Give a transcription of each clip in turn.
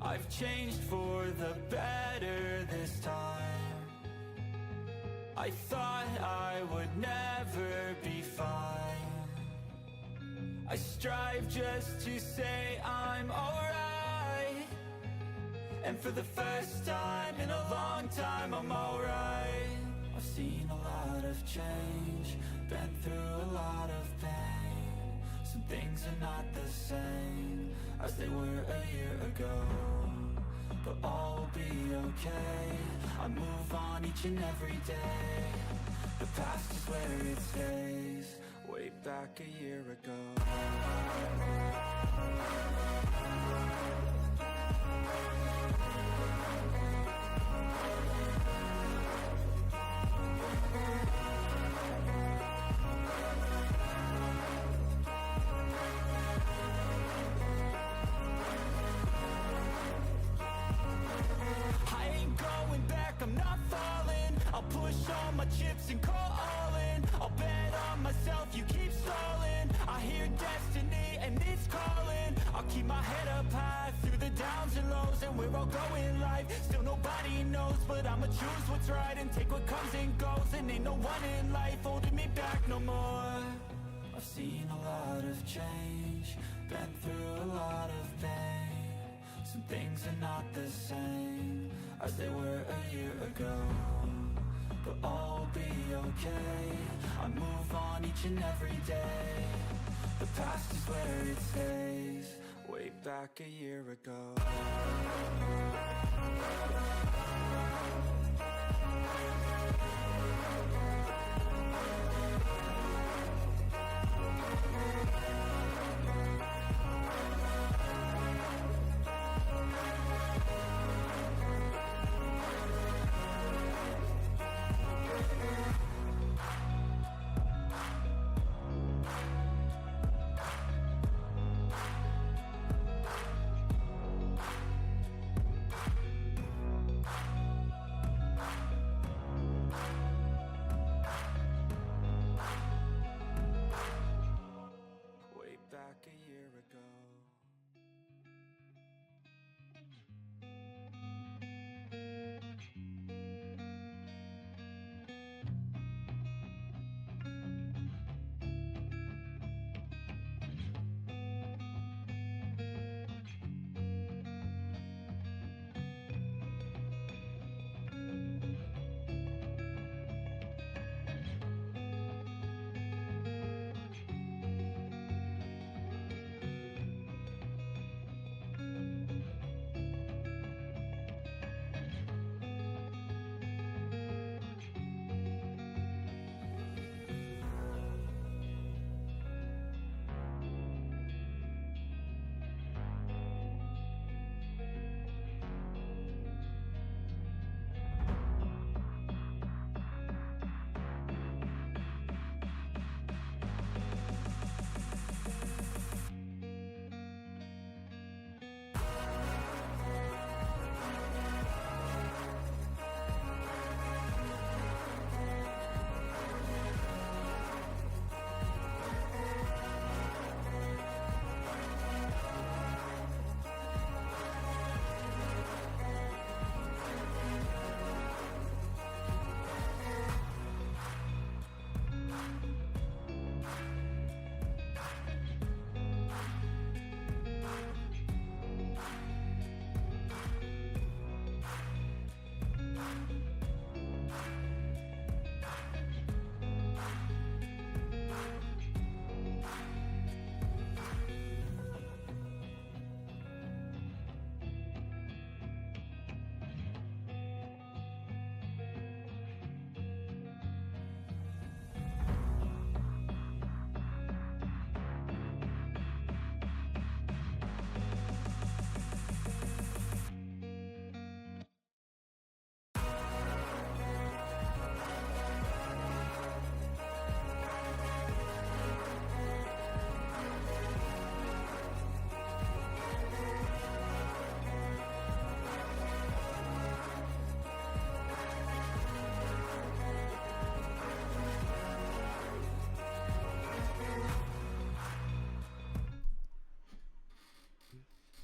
I've changed for the better this time. I thought I would never be fine. I strive just to say I'm alright, and for the first time in a long time I'm alright. I've seen a lot of change, been through a lot of pain. Some things are not the same as they were a year ago, but all will be okay. I move on each and every day. The past is where it stays, way back a year ago. I'm not falling, I'll push all my chips and call all in. I'll bet on myself, you keep stalling. I hear destiny and it's calling. I'll keep my head up high through the downs and lows, and we're all going live. Still nobody knows, but I'ma choose what's right and take what comes and goes. And ain't no one in life holding me back no more. I've seen a lot of change, been through a lot of pain. Some things are not the same as they were a year ago, but all will be okay. I move on each and every day. The past is where it stays, way back a year ago.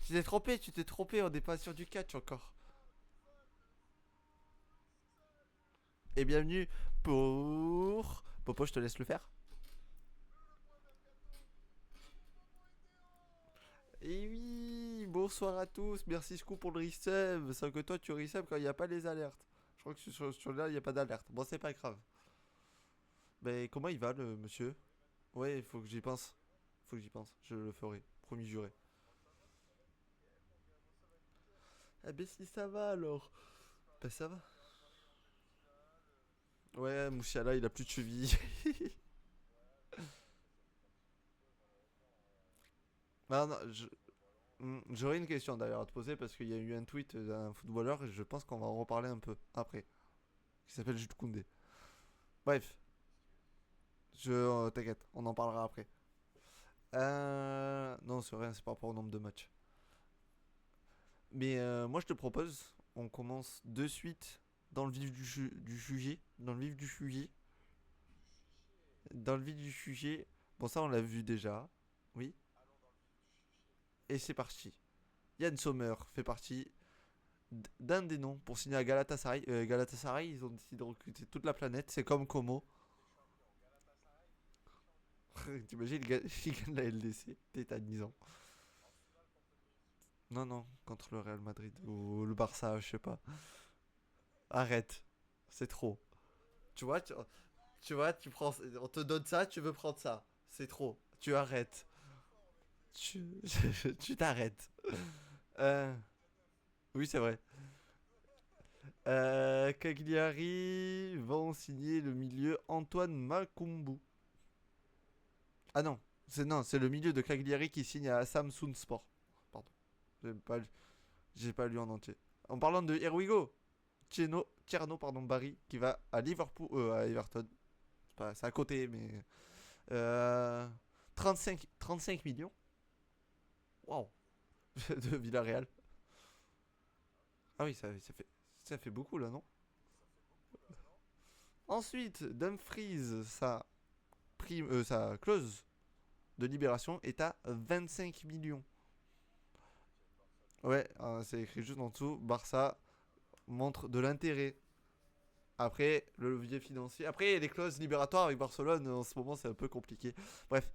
tu t'es trompé, on n'est pas sur du catch encore. Et bienvenue pour... Popo, je te laisse le faire. Et oui, bonsoir à tous, merci Scoop pour le resub. Sans que toi tu resub quand il n'y a pas les alertes. Je crois que sur là il n'y a pas d'alerte. Bon, c'est pas grave. Mais comment il va le monsieur? Ouais, il faut que j'y pense. Faut que j'y pense, je le ferai, promis juré. Ah ben si ça va alors. Ben ça va. Ouais, Moussiala il a plus de cheville. Ah non, j'aurais une question d'ailleurs à te poser parce qu'il y a eu un tweet d'un footballeur et je pense qu'on va en reparler un peu après. Qui s'appelle Jules Koundé. Bref, t'inquiète, on en parlera après. Non, c'est rien, c'est par rapport au nombre de matchs. Mais moi je te propose, on commence de suite dans le vif du sujet. Dans le vif du sujet. Dans le vif du sujet. Bon, ça on l'a vu déjà. Oui. Et c'est parti. Yann Sommer fait partie d'un des noms pour signer à Galatasaray. Galatasaray, ils ont décidé de recruter toute la planète. C'est comme Como. T'imagines, il gagne la LDC. Tétanisant. Non, non, contre le Real Madrid ou le Barça, je sais pas. Arrête. C'est trop. Tu vois, tu vois, tu prends. On te donne ça, tu veux prendre ça. C'est trop. Tu arrêtes. Tu tu t'arrêtes. Euh, oui, c'est vrai. Cagliari vont signer le milieu Antoine Makumbu. Ah non, c'est le milieu de Cagliari qui signe à Samsung Sport. Pardon, j'ai pas lu en entier. En parlant de Here We Go, Tierno pardon Barry qui va à Liverpool, à Everton. C'est à côté, mais 35 millions. Waouh, de Villarreal. Ah oui, ça fait beaucoup là, non? Ensuite, Dumfries, sa clause de libération est à 25 millions. Ouais, c'est écrit juste en dessous. Barça montre de l'intérêt. Après, le levier financier. Après, les clauses libératoires avec Barcelone, en ce moment, c'est un peu compliqué. Bref.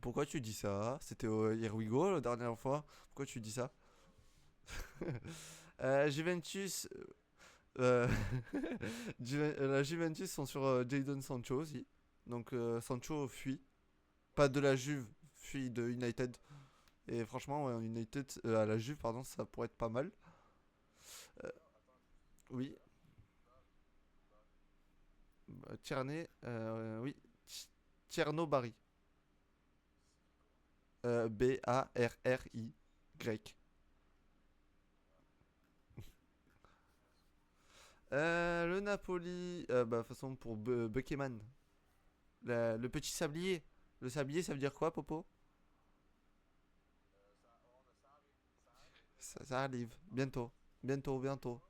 Pourquoi tu dis ça? C'était au Here We Go la dernière fois. Pourquoi tu dis ça? Juventus. euh, la Juventus sont sur Jadon Sancho aussi. Donc Sancho fuit. Pas de la Juve, fuit de United. Et franchement, ouais, United, à la Juve, pardon, ça pourrait être pas mal. Euh, oui, Tierney, oui, Tierno Barry. Barry, grec. Le Napoli, bah, de toute façon, pour Buckeman, le petit sablier. Le sablier, ça veut dire quoi, Popo? Ça arrive, bientôt. Bientôt, bientôt.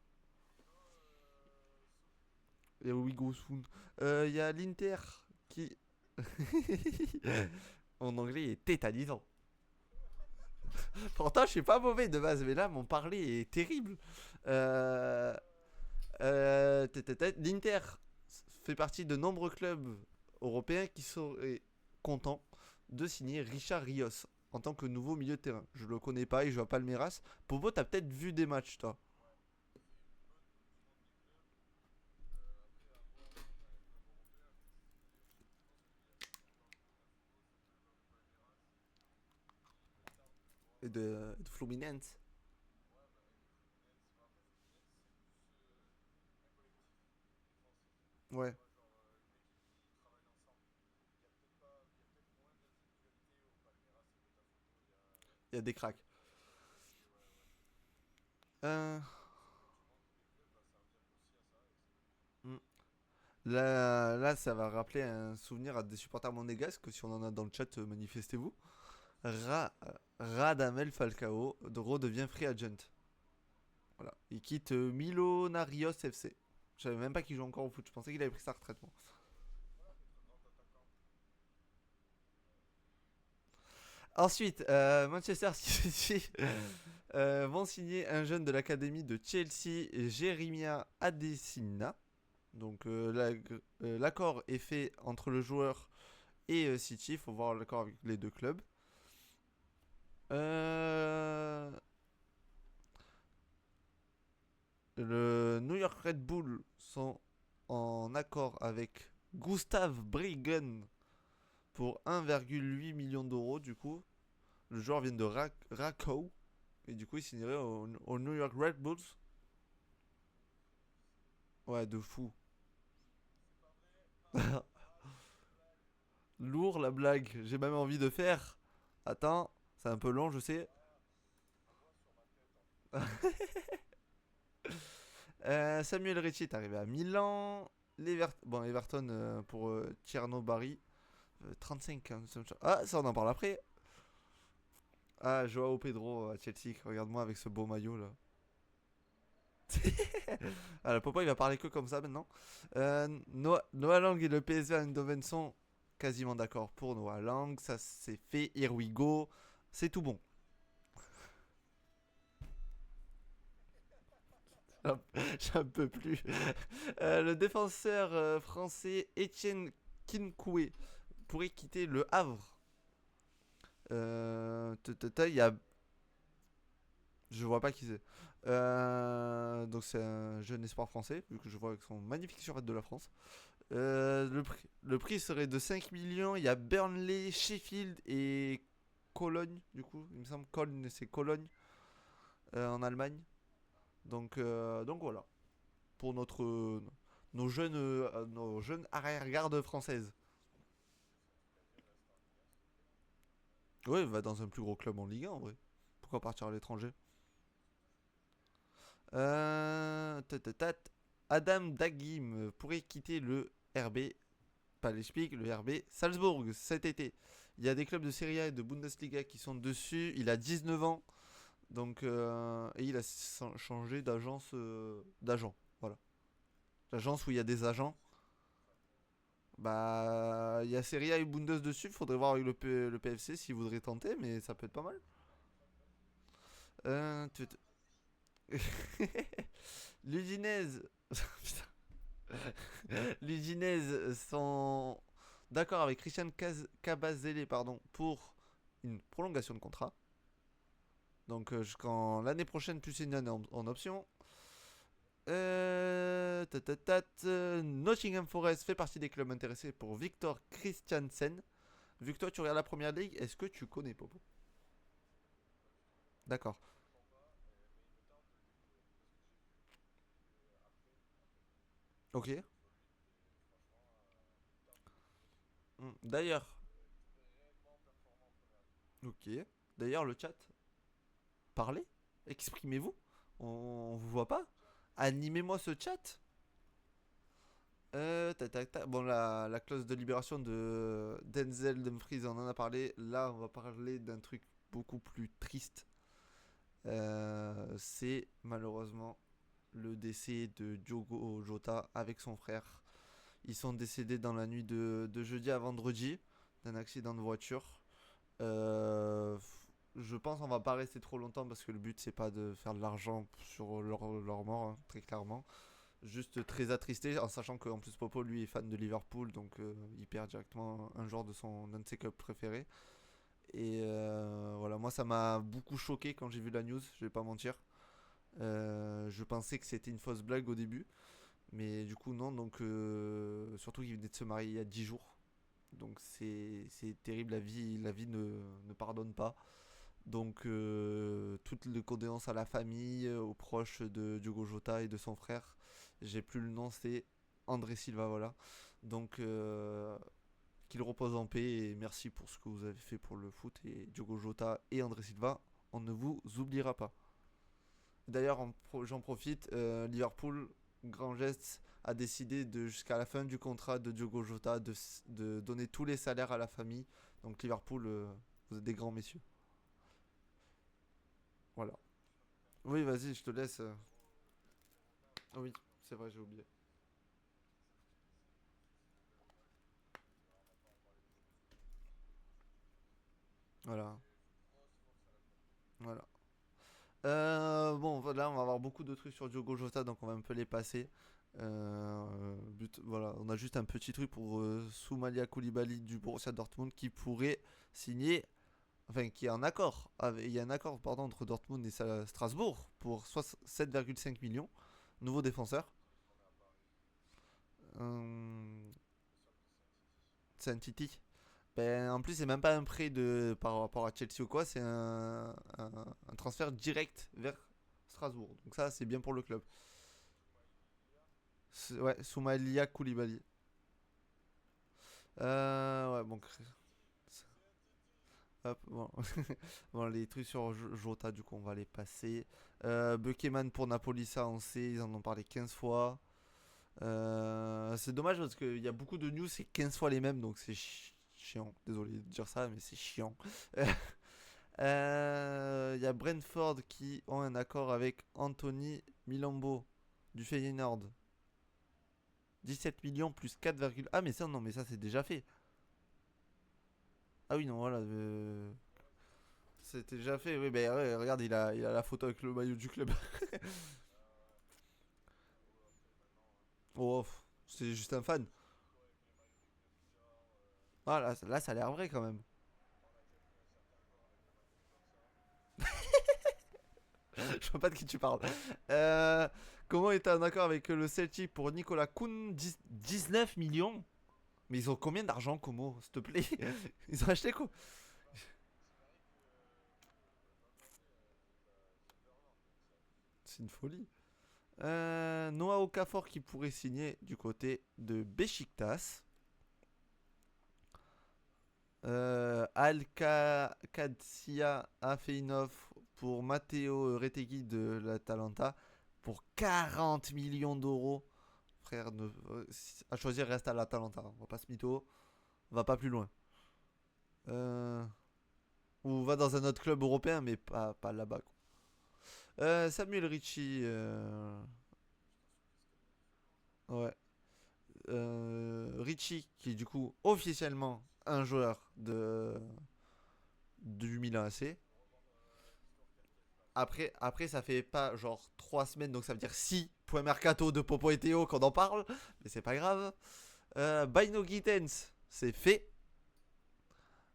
Et we go soon. Il y a l'Inter qui. Mon anglais est tétanisant. Pourtant, je suis pas mauvais de base, mais là, mon parler est terrible. Euh, L'Inter fait partie de nombreux clubs européens qui seraient contents de signer Richard Rios en tant que nouveau milieu de terrain. Je le connais pas, il joue à Palmeiras. Popo, t'as peut-être vu des matchs, toi. De Fluminense. Ouais, il y a des cracks. Euh, hmm. Là, ça va rappeler un souvenir à des supporters monégasques. Si on en a dans le chat, manifestez-vous. Radamel Falcao redevient free agent. Voilà. Il quitte Milonarios FC. Je savais même pas qu'il joue encore au foot. Je pensais qu'il avait pris sa retraite. Moi. Ensuite, Manchester City vont signer un jeune de l'académie de Chelsea, Jeremiah Adesina. Donc l'accord est fait entre le joueur et City. Il faut voir l'accord avec les deux clubs. Le New York Red Bull sont en accord avec Gustav Bryggen pour 1,8 million d'euros du coup. Le joueur vient de Rakow et du coup il signerait au New York Red Bulls. Ouais, de fou. Lourd la blague, j'ai même envie de faire. Attends, c'est un peu long, je sais. Samuel Ricci est arrivé à Milan. Bon, Everton pour Tierno Barry. 35 hein, ah, ça on en parle après. Ah, Joao Pedro à Chelsea. Regarde-moi avec ce beau maillot là. Ah, le papa il va parler que comme ça maintenant. Noah Lang et le PSV Eindhoven sont quasiment d'accord pour Noah Lang. Ça c'est fait. Here we go. C'est tout bon. J'en peux plus. Le défenseur français Etienne Kinkoué pourrait quitter le Havre. Il y a. Je vois pas qui c'est. Donc c'est un jeune espoir français, vu que je vois avec son magnifique survêt de la France. Le prix serait de 5 millions. Il y a Burnley, Sheffield et Cologne, du coup. Il me semble Cologne, c'est Cologne en Allemagne. Donc voilà. Pour nos jeunes arrière-gardes françaises. Ouais, il va dans un plus gros club en Ligue 1 en vrai. Pourquoi partir à l'étranger? Tatatat. Adam Dagim pourrait quitter le RB, pas l'Espik, le RB Salzbourg cet été. Il y a des clubs de Serie A et de Bundesliga qui sont dessus. Il a 19 ans. Donc, et il a changé d'agence. D'agent. Voilà. L'agence où il y a des agents. Bah, il y a Serie A et Bundes dessus. Faudrait voir avec le PFC s'il voudrait tenter, mais ça peut être pas mal. Euh, tu- tu- L'Udinese. L'Udinese sont d'accord avec Christian Cabazele pardon, pour une prolongation de contrat. Donc jusqu'en l'année prochaine, plus une année en option. Nottingham Forest fait partie des clubs intéressés pour Victor Christiansen. Vu que toi tu regardes la première ligue, est-ce que tu connais Popo? D'accord. Ok. D'ailleurs. Ok. D'ailleurs, le chat. Parlez. Exprimez-vous. On vous voit pas. Animez-moi ce chat. Tac, tac, tac. Bon, la clause de libération de Denzel Dumfries, on en a parlé. Là, on va parler d'un truc beaucoup plus triste. C'est malheureusement le décès de Diogo Jota avec son frère. Ils sont décédés dans la nuit de jeudi à vendredi d'un accident de voiture. Euh, je pense qu'on va pas rester trop longtemps parce que le but c'est pas de faire de l'argent sur leur mort, hein, très clairement. Juste très attristé en sachant qu'en plus Popo lui est fan de Liverpool donc il perd directement un joueur de un de ses clubs préférés. Et voilà, moi ça m'a beaucoup choqué quand j'ai vu la news, je vais pas mentir. Je pensais que c'était une fausse blague au début, mais du coup non, donc surtout qu'il venait de se marier il y a 10 jours. Donc c'est terrible, la vie ne pardonne pas. Donc toutes les condoléances à la famille, aux proches de Diogo Jota et de son frère. J'ai plus le nom, c'est André Silva, voilà. Donc qu'il repose en paix et merci pour ce que vous avez fait pour le foot. Et Diogo Jota et André Silva, on ne vous oubliera pas. D'ailleurs, j'en profite, Liverpool, grand geste, a décidé de jusqu'à la fin du contrat de Diogo Jota de donner tous les salaires à la famille. Donc Liverpool, vous êtes des grands messieurs. Voilà. Oui, vas-y, je te laisse. Oui, c'est vrai, j'ai oublié. Voilà. Voilà. Bon, là, on va avoir beaucoup de trucs sur Diogo Jota, donc on va un peu les passer. Voilà, on a juste un petit truc pour Soumalia Koulibaly du Borussia Dortmund qui pourrait signer, enfin, qui est en accord. Il y a un accord, pardon, entre Dortmund et Strasbourg pour 7,5 millions. Nouveau défenseur. Euh, c'est un Titi. Ben, en plus, c'est même pas un prêt par rapport à Chelsea ou quoi, c'est un transfert direct vers Strasbourg. Donc ça, c'est bien pour le club. Ouais, Soumalia Koulibaly. Ouais, bon. Hop, bon. Bon, les trucs sur Jota, du coup, on va les passer. Buckeman pour Napoli, ça, on sait, ils en ont parlé 15 fois. C'est dommage parce qu'il y a beaucoup de news, c'est 15 fois les mêmes, donc c'est chiant. Désolé de dire ça, mais c'est chiant. Il y a Brentford qui ont un accord avec Anthony Milambo du Feyenoord. 17 millions plus 4, ah mais ça non mais ça c'est déjà fait. Ah oui non voilà c'était déjà fait. Oui ben ouais, regarde il a la photo avec le maillot du club. Oh c'est juste un fan. Ah là ça a l'air vrai quand même. Je vois pas de qui tu parles. Euh, Comment est un accord avec le Celtic pour Nicolas Kuhn 19 millions. Mais ils ont combien d'argent Como s'il te plaît. Ils ont acheté quoi. C'est une folie. Noah Okafor qui pourrait signer du côté de Besiktas. Al-Qadsia a fait une offre pour Matteo Retegui de l'Atalanta pour 40 millions d'euros. Frère, à choisir, reste à l'Atalanta. On va pas se mytho. On va pas plus loin. Euh, ou va dans un autre club européen, mais pas là-bas. Samuel Ricci. Ouais. Ricci, qui est du coup officiellement un joueur du Milan AC. Après, ça fait pas genre 3 semaines, donc ça veut dire 6 points mercato de Popo et Théo qu'on en parle, mais c'est pas grave. Baino Gittens, c'est fait.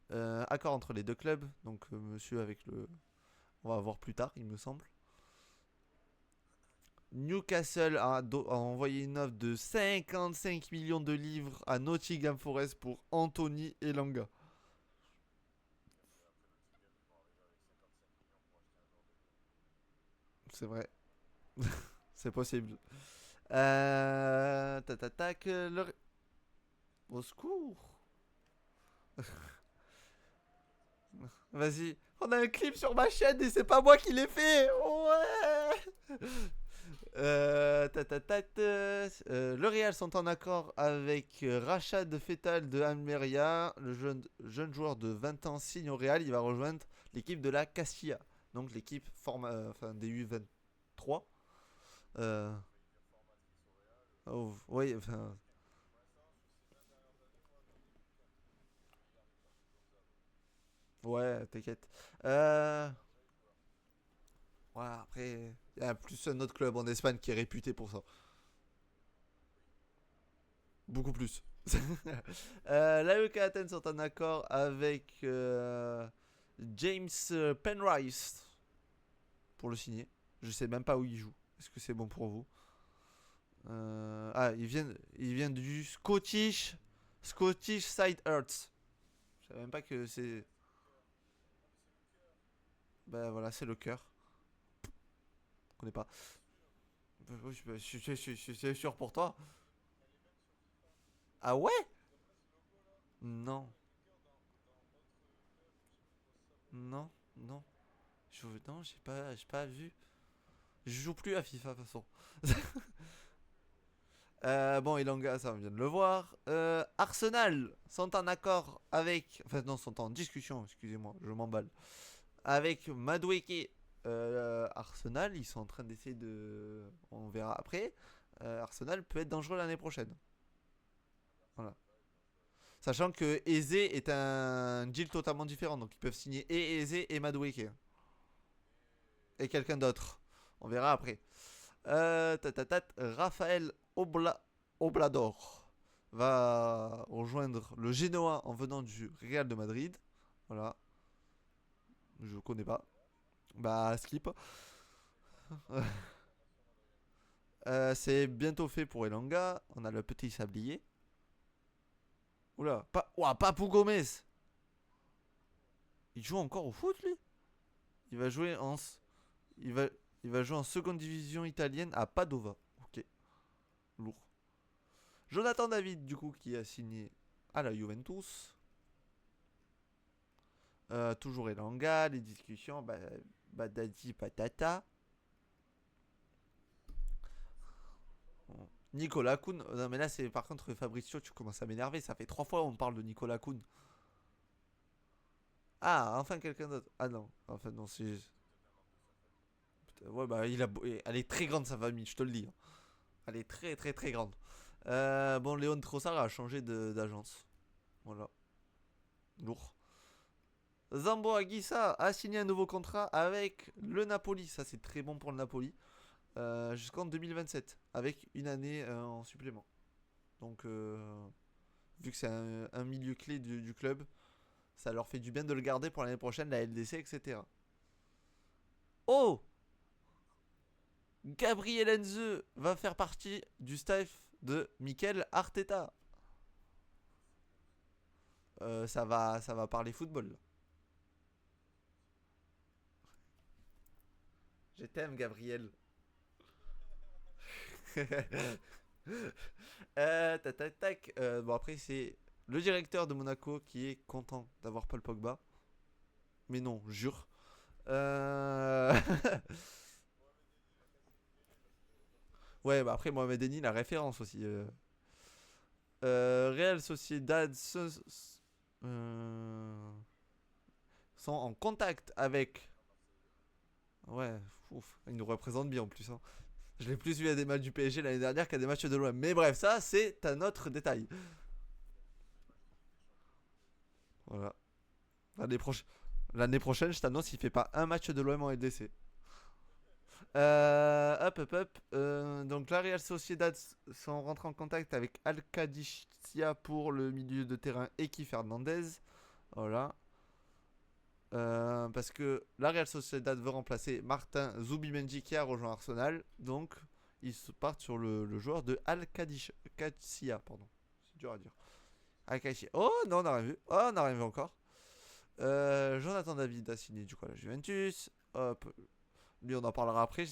Accord entre les deux clubs, donc monsieur avec le. On va voir plus tard, il me semble. Newcastle a envoyé une offre de 55 millions de livres à Nottingham Forest pour Anthony Elanga. C'est vrai, c'est possible. Tac, au secours. Vas-y. On a un clip sur ma chaîne et c'est pas moi qui l'ai fait. Ouais. Le Real sont en accord avec Rachad Fetal de Almeria. Le jeune joueur de 20 ans signe au Real. Il va rejoindre l'équipe de la Castilla. Donc l'équipe des U23. Euh, oui, enfin. Ouais, t'inquiète. Ouais, après, il y a plus un autre club en Espagne qui est réputé pour ça. Beaucoup plus. L'AEK Athens sont en accord avec James Penrice pour le signer. Je sais même pas où il joue. Est-ce que c'est bon pour vous? Il vient du Scottish Side Earths. Je savais même pas que c'est. Bah voilà, c'est le cœur. Je connais pas. Oui, je suis sûr pour toi. Ah ouais? Non, non, non. Non, j'ai pas vu. Je joue plus à FIFA de toute façon. Bon, Elanga, ça on vient de le voir. Arsenal sont en accord avec. Enfin, non, sont en discussion, excusez-moi, je m'emballe. Avec Madueke. Arsenal, ils sont en train d'essayer de. On verra après. Arsenal peut être dangereux l'année prochaine. Voilà. Sachant que Eze est un deal totalement différent. Donc ils peuvent signer et Eze et Madueke. Et quelqu'un d'autre. On verra après. Raphaël Oblador va rejoindre le Genoa en venant du Real de Madrid. Voilà. Je connais pas. Bah, skip. C'est bientôt fait pour Elanga. On a le petit sablier. Oula, pas, ouah, Papou Gomez. Il joue encore au foot, lui. Il va jouer en, il va, il va jouer en seconde division italienne à Padova. Ok, lourd. Jonathan David, du coup, qui a signé à la Juventus. Toujours Elanga, les discussions, badadi patata. Nicolas Kuhn. Non, mais là, c'est par contre, Fabrizio, tu commences à m'énerver. Ça fait 3 fois qu'on parle de Nicolas Kuhn. Ah, enfin quelqu'un d'autre. Ah non, enfin non, c'est. Putain, ouais, bah, elle est très grande sa famille, je te le dis, hein. Elle est très très très grande. Bon, Léon Trossard a changé d'agence. Voilà. Lourd. Zambo Aguissa a signé un nouveau contrat avec le Napoli. Ça, c'est très bon pour le Napoli. Jusqu'en 2027. Avec une année en supplément. Donc, vu que c'est un milieu clé du club, ça leur fait du bien de le garder pour l'année prochaine, la LDC, etc. Oh, Gabriel Enze va faire partie du staff de Mikel Arteta. Ça va parler football. Je t'aime, Gabriel. Tac, tac, tac. Bon, après, c'est le directeur de Monaco qui est content d'avoir Paul Pogba. Mais non, jure. Ouais, bah après, Mohamed Eni, la référence aussi. Real Sociedad euh, sont en contact avec. Ouais, ouf, il nous représente bien en plus, hein. Je l'ai plus vu à des matchs du PSG l'année dernière qu'à des matchs de l'OM. Mais bref, ça, c'est un autre détail. Voilà. L'année prochaine, je t'annonce, il fait pas un match de l'OM en LDC. Hop. Donc, la Real Sociedad sont rentrés en contact avec Al Qadisiyah pour le milieu de terrain Eki Fernandez. Voilà. Parce que la Real Sociedad veut remplacer Martin Zubimendi qui a rejoint Arsenal. Donc, ils se partent sur le joueur de Al Qadisiyah. Pardon. C'est dur à dire. Al Qadisiyah. Oh non, on n'a rien vu. Oh, on n'a rien vu encore. Jonathan David a signé du coup à la Juventus. Hop. Lui, on en parlera après.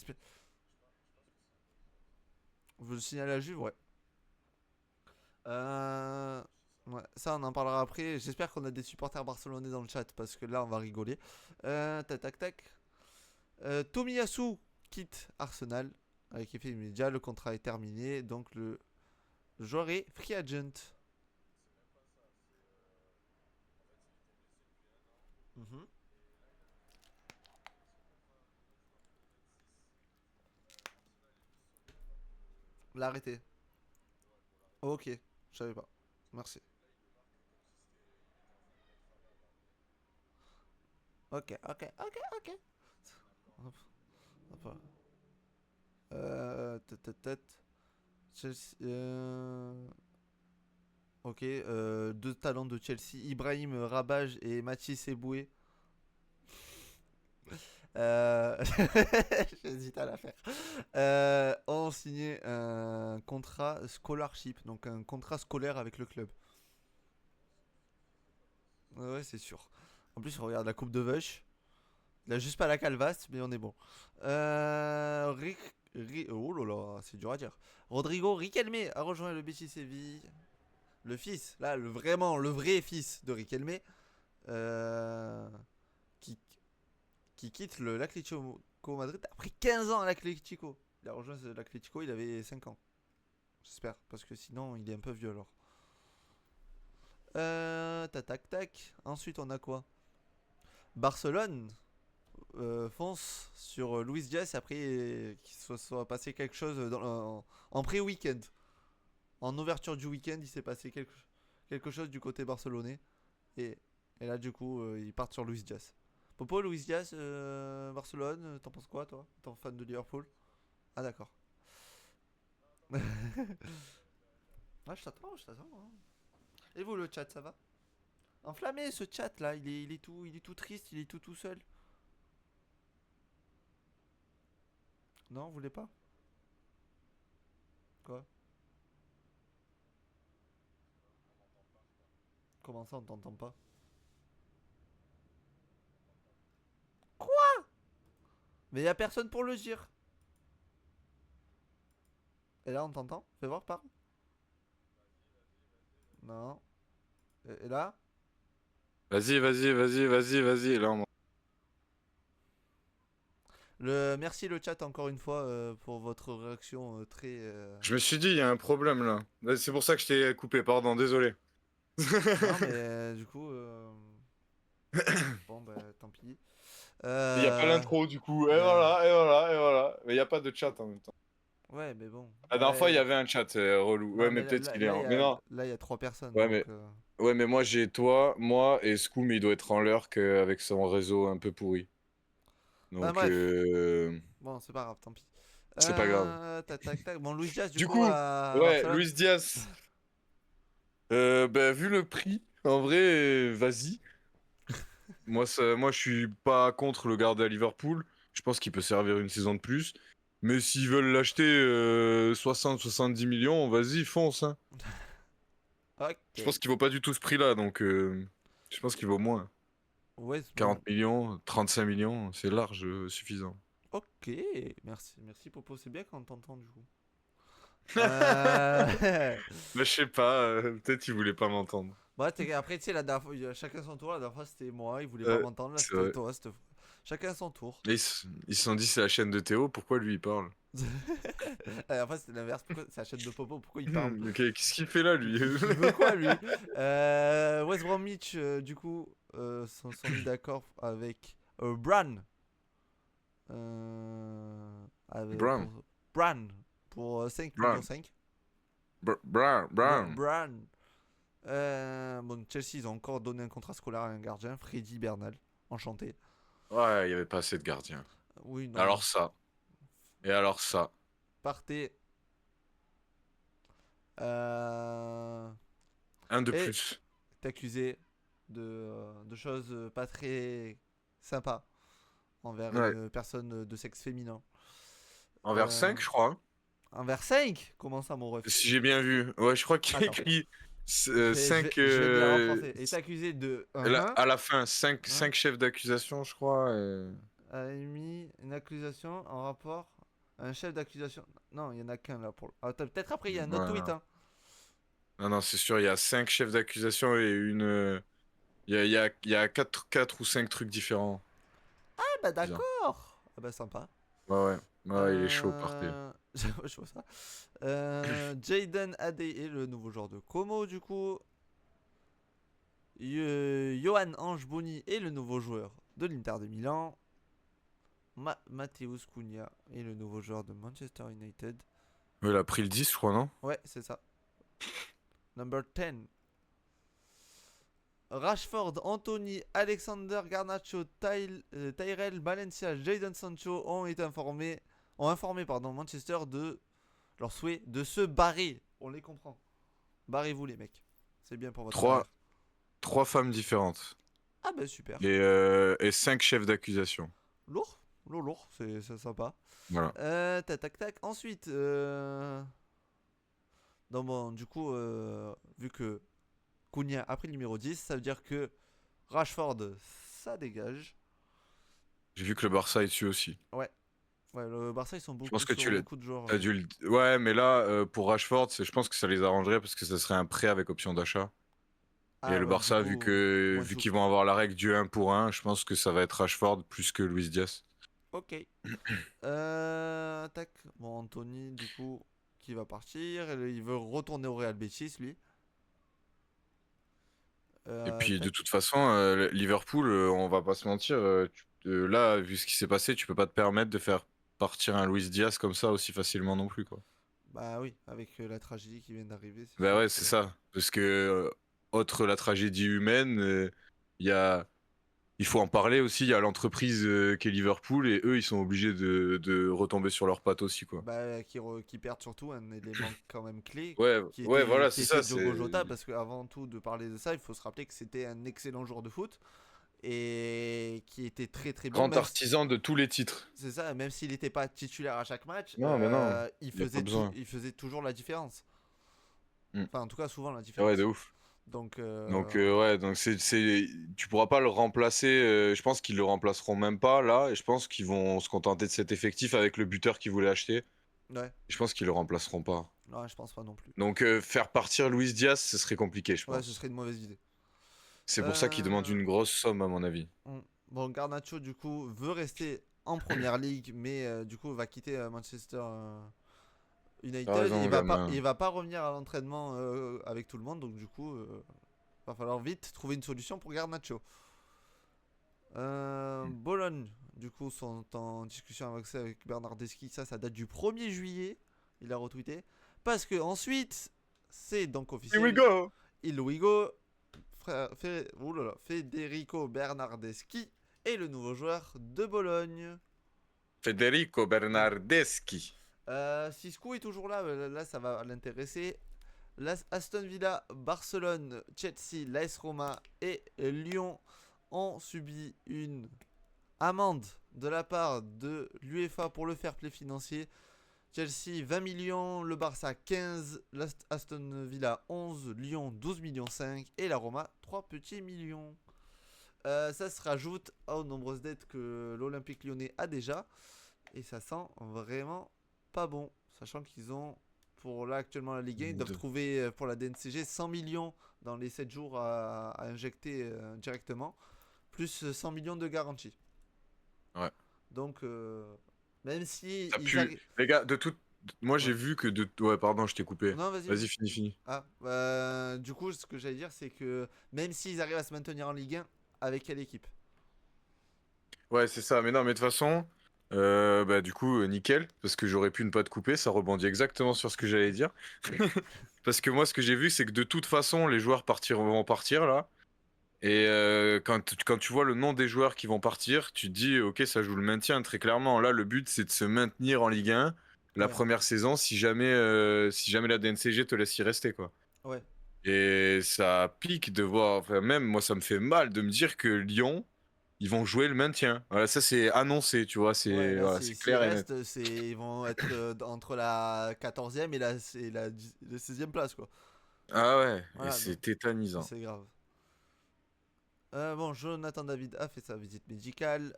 Vous le signez à la Juve, ouais. Ouais, ça, on en parlera après. J'espère qu'on a des supporters barcelonais dans le chat parce que là, on va rigoler. Tac, tac, tac. Tomiyasu quitte Arsenal avec effet immédiat. Le contrat est terminé. Donc, le joueur est free agent. Mhm. L'arrêter. Ok, je savais pas. Merci. Ok. Hop, hop. Chelsea, ok, deux talents de Chelsea, Ibrahim Rabaj et Mathis Eboué. Euh... J'hésite à la faire. Ont signé un contrat scholarship, donc un contrat scolaire avec le club. Ouais, c'est sûr. En plus, on regarde la Coupe de Vache. Il a juste pas la calvasse, mais on est bon. Oh là là, c'est dur à dire. Rodrigo Riquelme a rejoint le Betis Séville. Le fils, là, le vrai fils de Riquelme, euh, qui, qui quitte l'Atlético Madrid après 15 ans à l'Atlético. Il a rejoint l'Atlético, il avait 5 ans. J'espère, parce que sinon, il est un peu vieux alors. Tac. Ensuite, on a quoi? Barcelone fonce sur Luis Diaz après qu'il soit passé quelque chose en pré-weekend. En ouverture du week-end, il s'est passé quelque chose du côté barcelonais. Et, et là, du coup, ils partent sur Luis Diaz. Popo, Luis Diaz, Barcelone, t'en penses quoi, toi? T'es fan de Liverpool? Ah, d'accord. Ah, je t'attends. Hein. Et vous, le chat, ça va? Enflammé, ce chat là, il est tout triste, il est tout seul. Non, vous voulez pas? Quoi? Comment ça, on t'entend pas? Mais y a personne pour le dire. Et là, on t'entend? Fais voir, parle. Non. Et là? Vas-y. Là, Merci le chat encore une fois pour votre réaction très. je me suis dit, il y a un problème là. C'est pour ça que je t'ai coupé, pardon, désolé. Non, mais du coup. Bon, bah tant pis. Il n'y a pas Euh... l'intro du coup. Ouais, Et voilà. Mais il n'y a pas de chat en même temps. ouais, mais bon. La dernière fois, il y avait un chat relou. Ouais, Non, mais mais peut-être qu'il est en. Mais non. là, y a 3 personnes Ouais, donc. mais. Ouais, mais moi j'ai toi, moi et Scoob, il doit être en lurk avec son réseau un peu pourri. Bah, Donc, bref. Bon, c'est pas grave, tant pis. c'est pas grave. Tac, tac, tac. Bon, Luis Diaz, du Du coup, coup, à ouais, Barcelone. Luis Diaz. Bah, vu le prix, en vrai, vas-y. Moi, je suis pas contre le garder à Liverpool. Je pense qu'il peut servir une saison de plus. Mais s'ils veulent l'acheter 60-70 millions, vas-y, fonce. Hein. Je Ok. pense qu'il vaut pas du tout ce prix-là, donc je pense qu'il vaut moins. Ouais, bon. 40 millions, 35 millions, c'est large suffisant. Ok. Merci, Popo. C'est bien quand on t'entend, du coup. Euh... Mais je sais pas, peut-être il voulait pas m'entendre. Ouais, après, tu sais, la dernière fois, chacun son tour. La dernière fois, c'était moi. Il voulait pas m'entendre. Là, C'est c'était vrai. toi, cette fois. Chacun son tour. Et ils se sont dit c'est la chaîne de Théo, pourquoi lui il parle? La dernière fois, c'était l'inverse. Pourquoi c'est la chaîne de Popo? Pourquoi il parle? Ok, qu'est-ce qu'il fait là lui? Il veut quoi, lui? West Bromwich, du coup, sont mis d'accord avec Bran. Brown, Pour Bran. Pour 5 millions Brown, 5. Brown. Bran. Bon, Chelsea, ils ont encore donné un contrat scolaire à un gardien, Freddy Bernal. Enchanté. Ouais, il y avait pas assez de gardiens. Oui, non, mais Alors ça. Et alors ça. partez. Un de Et plus. t'es accusé de choses pas très sympas envers Ouais. une personne de sexe féminin. Envers Euh, 5, je crois. Hein. Envers 5. Comment ça, mon ref? Si j'ai bien vu. Ouais, je crois qu'il y a Attends, écrit je 5. vais te dire en français. Est accusé de À la fin, 5 hein, chefs d'accusation, je crois. a émis une accusation en rapport à un chef d'accusation. Non, il y en a qu'un là pour. Attends, peut-être après il y a un autre tweet. Voilà. Hein. Non, c'est sûr, il y a 5 chefs d'accusation et une. Il y a 4 ou 5 trucs différents. Ah bah Bizarre. d'accord. Ah bah sympa. Ouais, il est chaud, partez. Je vois ça. Jaden Adey, le nouveau joueur de Como du coup. Johan Ange Boni est le nouveau joueur de l'Inter de Milan. Mateusz Cunha est le nouveau joueur de Manchester United. Ouais, il a pris le 10, je crois, non? Ouais, c'est ça. Number 10. Rashford, Anthony, Alexander Garnacho, Tyrell Valencia, Jadon Sancho ont informé Manchester de leur souhait de se barrer. On les comprend. Barrez-vous les mecs. C'est bien pour votre carrière. 3 femmes différentes. Ah bah super. Et 5 chefs d'accusation. Lourd, c'est sympa. Voilà. Tac. Ensuite, donc bon, du coup, vu que Cunha a pris le numéro 10, ça veut dire que Rashford, ça dégage. J'ai vu que le Barça est dessus aussi. Ouais, le Barça, ils sont Je beaucoup pense que sur beaucoup de joueurs. t'as dû Ouais, mais là, pour Rashford, je pense que ça les arrangerait parce que ça serait un prêt avec option d'achat. Et Ah le ouais, du Barça, coup, vu qu'ils vont avoir la règle du 1 pour 1, je pense que ça va être Rashford plus que Luis Diaz. Ok. Tac. Bon, Anthony, du coup, qui va partir. Il veut retourner au Real Betis, lui. Et puis de Tac. toute façon, Liverpool, on va pas se mentir, là, vu ce qui s'est passé, tu peux pas te permettre de faire partir un Luis Diaz comme ça aussi facilement non plus, quoi. Bah oui, avec la tragédie qui vient d'arriver, c'est Bah sûr ouais, que. c'est ça. Parce que autre la tragédie humaine, il faut en parler aussi. Il y a l'entreprise qui est Liverpool et eux, ils sont obligés de retomber sur leurs pattes aussi, quoi. Bah, qui perdent surtout un élément quand même clé Ouais, ouais, voilà, qui c'est ça. était Diogo Jota, parce qu'avant tout de parler de ça, il faut se rappeler que c'était un excellent joueur de foot et qui était très très bon, Grand artisan de tous les titres. c'est ça, même s'il n'était pas titulaire à chaque match, Non, mais non, il y a pas besoin. il faisait toujours la différence. Mm. Enfin, en tout cas, souvent la Ouais, différence. de ouf. Donc, Donc ouais, donc tu pourras pas le remplacer. Je pense qu'ils le remplaceront même pas là, et je pense qu'ils vont se contenter de cet effectif avec le buteur qu'ils voulaient acheter. ouais, Je pense qu'ils le remplaceront pas. ouais, je pense pas non plus. Donc faire partir Luis Diaz, ce serait compliqué, je Ouais, ce pense. serait une mauvaise idée. C'est pour ça qu'ils demandent Euh, une grosse somme à mon avis. Bon, Garnacho, du coup, veut rester en première ligue, mais du coup, va quitter Manchester T'as United. raison, gamin. Il va pas revenir à l'entraînement avec tout le monde, donc du coup, va falloir vite trouver une solution pour Garnacho. Bologne, du coup, sont en discussion avec Bernardeschi. Ça date du 1er juillet. Il a retweeté. Parce que ensuite, c'est donc Here we officiel. go. Il we go. Federico Bernardeschi est le nouveau joueur de Bologne. Federico Bernardeschi. Siskou est toujours là. Là, ça va l'intéresser. Aston Villa, Barcelone, Chelsea, l'AS Roma et Lyon ont subi une amende de la part de l'UEFA pour le fair play financier. Chelsea 20 millions, le Barça 15, Aston Villa 11, Lyon 12 millions 5 et la Roma 3 petits millions. Ça se rajoute aux nombreuses dettes que l'Olympique lyonnais a déjà et ça sent vraiment pas bon, sachant qu'ils ont pour là actuellement la Ligue 1, ils doivent trouver pour la DNCG 100 millions dans les 7 jours à injecter directement, plus 100 millions de garantie. Ouais. Donc, même si. Ça pue. Les gars, moi j'ai vu que de. Ouais, pardon, je t'ai coupé. Non, vas-y. Vas-y, finis. Ah, du coup, ce que j'allais dire, c'est que même s'ils arrivent à se maintenir en Ligue 1, avec quelle équipe? Ouais, c'est ça. Mais non, mais de toute façon, bah du coup, nickel, parce que j'aurais pu ne pas te couper. Ça rebondit exactement sur ce que j'allais dire. Parce que moi, ce que j'ai vu, c'est que de toute façon, les joueurs vont partir là. Et quand tu vois le nom des joueurs qui vont partir, tu te dis, ok, ça joue le maintien très clairement. Là, le but, c'est de se maintenir en Ligue 1 la Ouais. première saison si jamais la DNCG te laisse y rester, quoi. Ouais. Et ça pique de voir, enfin, même moi, ça me fait mal de me dire que Lyon, ils vont jouer le maintien. Voilà, ça, c'est annoncé, tu vois, Ouais, là, c'est s'ils clair et net. restent, ils vont être entre la 14e et la 16e place, quoi. Ah ouais, et Voilà, c'est donc tétanisant. c'est grave. Bon, Jonathan David a fait sa visite médicale.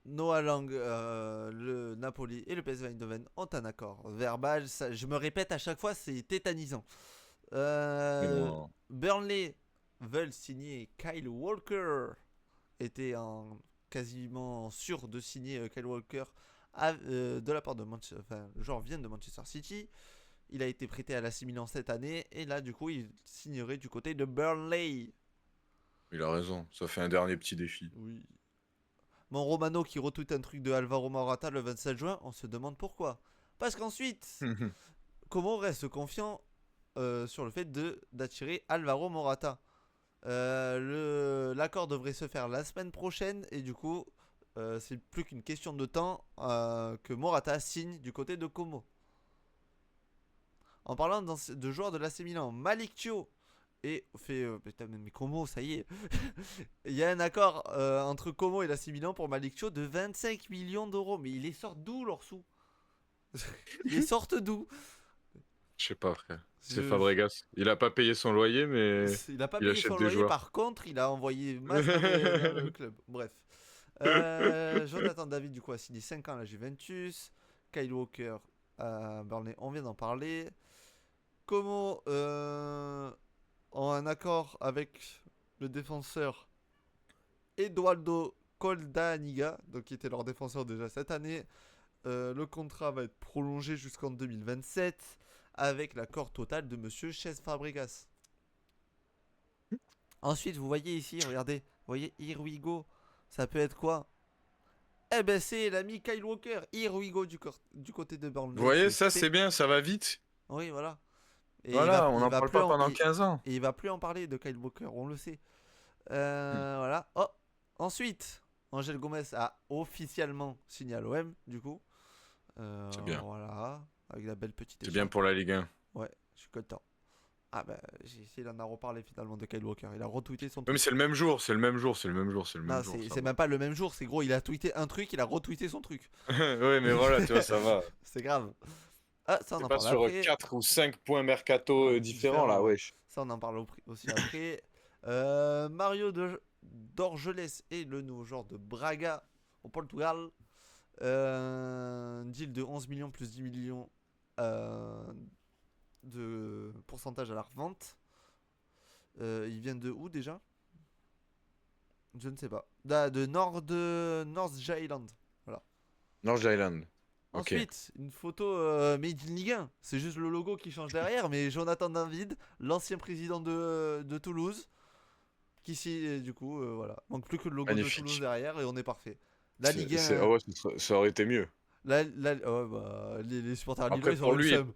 Noah Lang, le Napoli et le PSV Eindhoven ont un accord verbal. Je me répète à chaque fois, c'est tétanisant. Mais bon, Burnley veulent signer Kyle Walker. Était quasiment sûr de signer Kyle Walker de la part de Manchester. Enfin, le joueur vient de Manchester City. Il a été prêté à l'AC Milan cette année. Et là, du coup, il signerait du côté de Burnley. il a raison, ça fait un dernier petit défi. Oui. Mon Romano qui retweet un truc de Alvaro Morata le 27 juin, on se demande pourquoi. Parce qu'ensuite, Como reste confiant sur le fait d'attirer Alvaro Morata. L'accord devrait se faire la semaine prochaine et du coup, c'est plus qu'une question de temps que Morata signe du côté de Como. En parlant de joueurs de l'AC Milan, Malik Thio et fait putain, mais Como, ça y est. Il y a un accord entre Como et l'AC Milan pour Malik Thio de 25 millions d'euros. Mais ils les sortent d'où leurs sous? Ils les sortent d'où? Je sais pas, frère. C'est Je- Fabregas. Il a pas payé son loyer, mais Il a pas il payé achète son des loyer, joueurs. par contre, il a envoyé masse vers le club. Bref. Jonathan David, du coup, a signé 5 ans à la Juventus. Kyle Walker à Burnley, on vient d'en parler. Como ont un accord avec le défenseur Eduardo Coldaniga, donc qui était leur défenseur déjà cette année. Le contrat va être prolongé jusqu'en 2027 avec l'accord total de Monsieur Cesc Fabregas. Ensuite, vous voyez ici, regardez, vous voyez Here we go. Ça peut être quoi? Eh ben c'est l'ami Kyle Walker, Here we go du côté de Burnley. Vous voyez, ça c'est bien, ça va vite. Oui, voilà. Et Voilà, on il n'en va parle plus pas pendant il- 15 ans. et il va plus en parler de Kyle Walker, on le sait. Hmm, Voilà. Oh, ensuite, Angel Gomez a officiellement signé à l'OM, du coup. c'est bien. Voilà, avec la belle petite C'est bien écharpe. pour la Ligue 1. Ouais, je suis content. Ah bah, il en a reparlé finalement de Kyle Walker. Il a retweeté son Oui, mais tweet. c'est le même jour, c'est le même jour, c'est le même jour, c'est le même Non, jour, ça c'est va. même pas le même jour. C'est gros, il a tweeté un truc, il a retweeté son truc. Ouais, mais voilà, tu vois, ça va. C'est grave. Ah, ça on C'est en pas parle sur après. 4 ou 5 points mercato différents, Différent, là, ouais. wesh. Ça on en parle aussi après. Dorgelès est le nouveau joueur de Braga au Portugal. Un deal de 11 millions plus 10 millions de pourcentage à la revente. Il vient de où déjà? Je ne sais pas. De North Island. Voilà. North Island. Ok. Ensuite, une photo Made in Ligue 1. C'est juste le logo qui change derrière, mais Jonathan David, l'ancien président de Toulouse, qui s'y du coup, voilà. Manque plus que le logo de Toulouse Magnifique. derrière et on est parfait. La Ligue 1, Ah ouais, ça aurait été mieux. oh, bah, les supporters lillois, Après, ils auraient pour eu le lui, seum.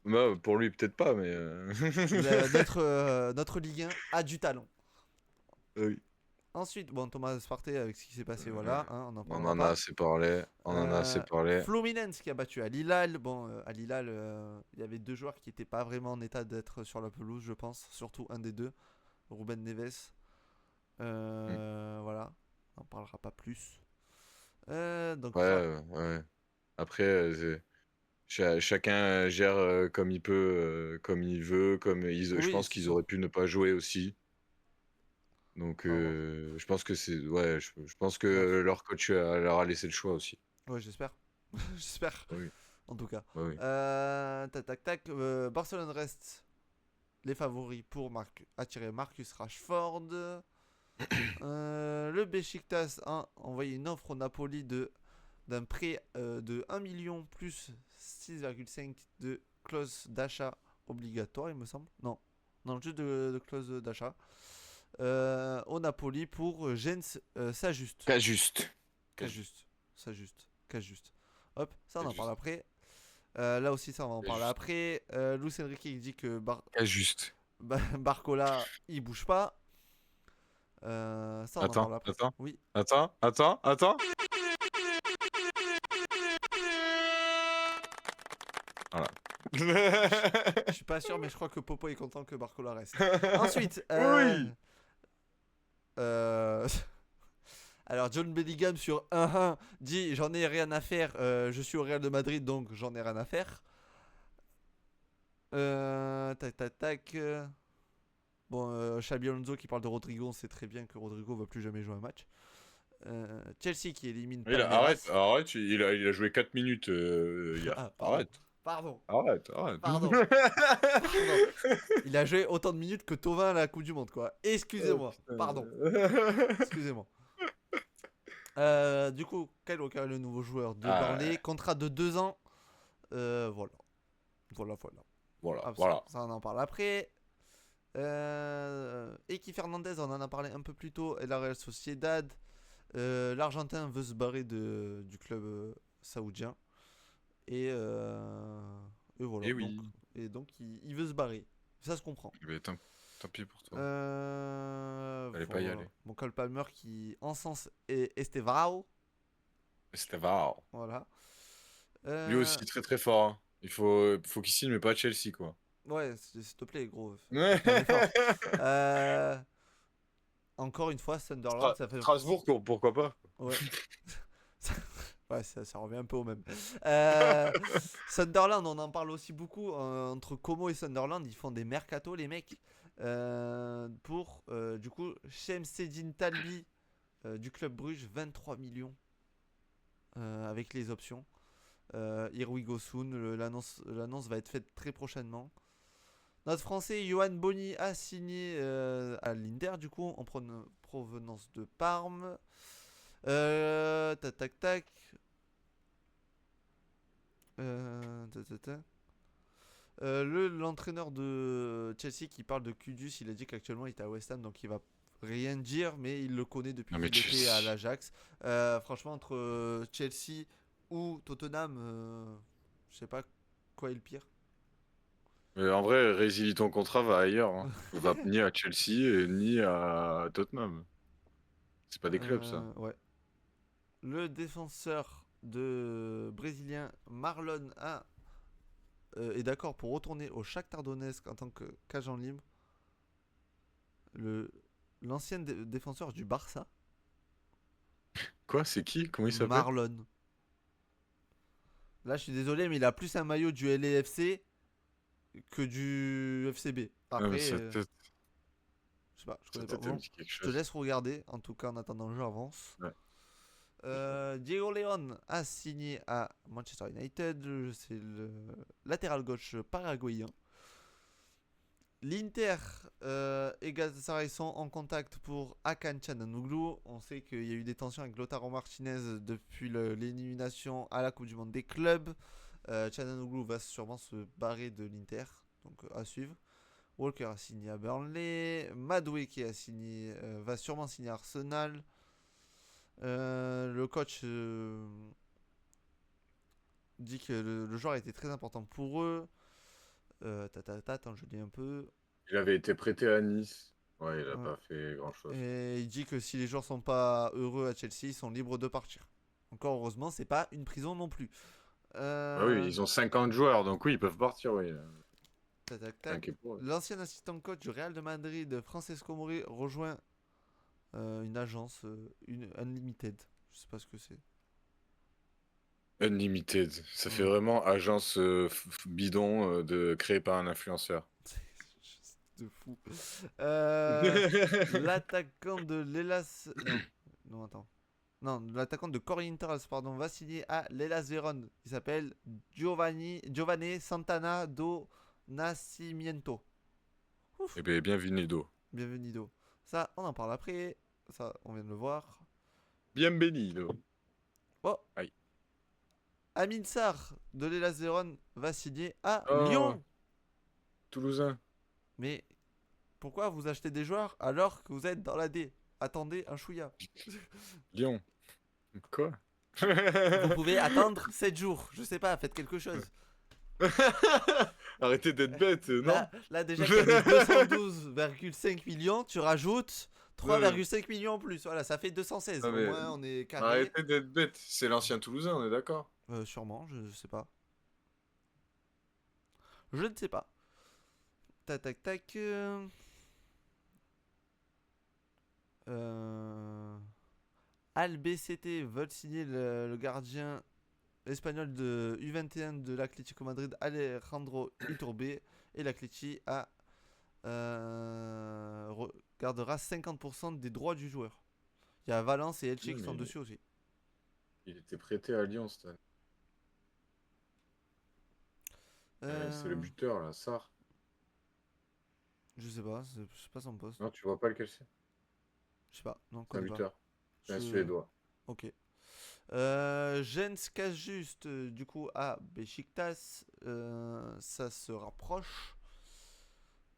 bah, pour lui peut-être pas, mais. Notre Ligue 1 a du talent. Oui. Ensuite, bon, Thomas Partey avec ce qui s'est passé, voilà, hein, on n'en On parlera en a pas. assez parlé. On en a assez parlé. Fluminense qui a battu Al Hilal. Bon, Al Hilal, il y avait deux joueurs qui n'étaient pas vraiment en état d'être sur la pelouse, je pense. Surtout un des deux, Ruben Neves. Hmm. Voilà, on n'en parlera pas plus. Donc, Ouais, ouais. Après, chacun gère comme il peut, comme il veut, je oui, pense c'est qu'ils sûr. auraient pu ne pas jouer aussi. Donc, On va voir. je pense que ouais, je pense que Bref, leur coach leur a laissé le choix aussi. ouais, j'espère. J'espère, Oui, en tout cas. oui. Tac, tac, tac. Barcelone reste les favoris pour attirer Marcus Rashford. Le Besiktas a envoyé une offre au Napoli d'un prêt de 1 million plus 6,5 de clause d'achat obligatoire, il me semble. Non, non, juste de clause d'achat. Au Napoli pour Jens s'ajuste. Cas juste. Qu'ajuste. S'ajuste. Qu'ajuste. Hop, ça on Cas en parle juste. après. Là aussi, ça on va en Cas parler juste. après. Luis Enrique il dit que Cas juste. Barcola il bouge pas. Ça on en Attends, parle après. attends, Oui. attends, attends, attends. Voilà. Je suis pas sûr, mais je crois que Popo est content que Barcola reste. Ensuite, Oui. euh, alors John Bellingham sur 1-1 dit j'en ai rien à faire, je suis au Real de Madrid donc j'en ai rien à faire. Tac tac tac. Bon, Xabi Alonso qui parle de Rodrigo, on sait très bien que Rodrigo va plus jamais jouer un match. Chelsea qui élimine Arrête, Palmeiras. arrête, il a joué 4 minutes hier. Ah, pardon. Arrête, Pardon. arrête, arrête. Pardon. Pardon. Il a joué autant de minutes que Tovin à la Coupe du Monde, quoi. Oh, Excusez-moi. putain. Pardon. Excusez-moi. Du coup, Kyle Walker est le nouveau joueur de Ah, Burnley. Contrat de 2 ans. Voilà. Voilà. voilà, Ah, voilà. ça, on en parle après. Eki Fernandez, on en a parlé un peu plus tôt. Et la Real Sociedad. L'Argentin veut se barrer du club saoudien. Et voilà. Et oui. Donc il veut se barrer. Ça se comprend. Mais tant pis pour toi. Fallait pas y Voilà. aller. Mon Cole Palmer qui encense Estevao. C'était var. Voilà. Lui aussi, très très fort, hein. Faut qu'il signe, mais pas à Chelsea, quoi. Ouais, s'il te plaît, gros. Ouais. Fais un effort. Encore une fois, Sunderland, ça fait. Strasbourg, pourquoi pas? Ouais. Ouais, ça revient un peu au même. Sunderland, on en parle aussi beaucoup. Entre Como et Sunderland, ils font des mercato, les mecs. Pour, du coup, Shemseddine Talbi du club Bruges, 23 millions avec les options. Here we go soon. L'annonce va être faite très prochainement. Notre français Johan Boni a signé à l'Inter, du coup, en provenance de Parme. Tac tac tac. L'entraîneur de Chelsea qui parle de Kudus, il a dit qu'actuellement il était à West Ham, donc il va rien dire, mais il le connaît depuis Non, mais qu'il était à l'Ajax. Franchement, entre Chelsea ou Tottenham, je sais pas quoi est le pire. Mais en vrai, résilie ton contrat, va ailleurs. Hein. Va ni à Chelsea ni à Tottenham. C'est pas des clubs, ça. Ouais. Le défenseur de brésilien Marlon est d'accord pour retourner au Shakhtar Donetsk en tant qu'agent libre. Le L'ancien défenseur du Barça, Quoi? C'est qui? Comment il s'appelle? Marlon. Là, je suis désolé, mais il a plus un maillot du LAFC que du FCB. Ah, mais Après, je sais pas, je sa connais pas. tête, elle me Bon, dit quelque je te chose. laisse regarder. En tout cas, en attendant, je avance. Ouais. Diego León a signé à Manchester United. C'est le latéral gauche paraguayen. L'Inter et Galatasaray sont en contact pour Hakan Çalhanoğlu. On sait qu'il y a eu des tensions avec Lautaro Martinez depuis l'élimination à la Coupe du Monde des clubs. Çalhanoğlu va sûrement se barrer de l'Inter, donc à suivre. Walker a signé à Burnley. Madueke va sûrement signer à Arsenal. Le coach dit que le joueur était très important pour eux. Attends, je dis un peu. Il avait été prêté à Nice. Ouais, il a Ouais. pas fait grand-chose. Et il dit que si les joueurs sont pas heureux à Chelsea, ils sont libres de partir. Encore heureusement, c'est pas une prison non plus. Bah oui, ils ont 50 joueurs, donc oui, ils peuvent partir, oui. Tac, tac, T'es tac. inquiet pour eux. L'ancien assistant coach du Real de Madrid, Francesco Mori, rejoint une agence, une Unlimited. Je sais pas ce que c'est. Unlimited, ça fait Ouais. vraiment agence bidon créée par un influenceur. C'est de fou. L'attaquant de l'Elas. Non, non, attends. Non, l'attaquant de Corinthians, pardon, va signer à l'Elas Vérone. Il s'appelle Giovanni Santana do Nascimento. Ouf, Eh bien, bienvenido. bienvenido. Ça, on en parle après. Ça, on vient de le voir. Bienvenido. Oh, Aïe. Amin Sarr de l'Elas Vérone va signer à Oh, Lyon. Toulousain. Mais pourquoi vous achetez des joueurs alors que vous êtes dans la D? Attendez un chouïa. Lyon. Quoi? Vous pouvez attendre 7 jours. Je sais pas, faites quelque chose. Arrêtez d'être bête, non? Là déjà qu'il y avait 212,5 millions, tu rajoutes Non, mais- 3,5 millions en plus. Voilà, ça fait 216. non, Au mais moins, on est carré. arrêtez d'être bête. C'est l'ancien Toulousain, on est d'accord? Sûrement, je sais pas. Je ne sais pas. Tac, tac, tac. Albacete veulent signer le gardien espagnol de U21 de l'Atlético Madrid, Alejandro Iturbe. Et l'Atleti gardera 50% des droits du joueur. Il y a Valence et Elche Oui, qui sont mais dessus aussi. il était prêté à Lyon cette année. C'est le Euh, buteur, là, Sarr. je sais pas, je sais pas son poste. Non, tu vois pas lequel c'est? Je sais pas, non, je C'est un connais pas. buteur. C'est un Je- Suédois. Ok. Jens Cajuste, du coup, à Besiktas, ça se rapproche.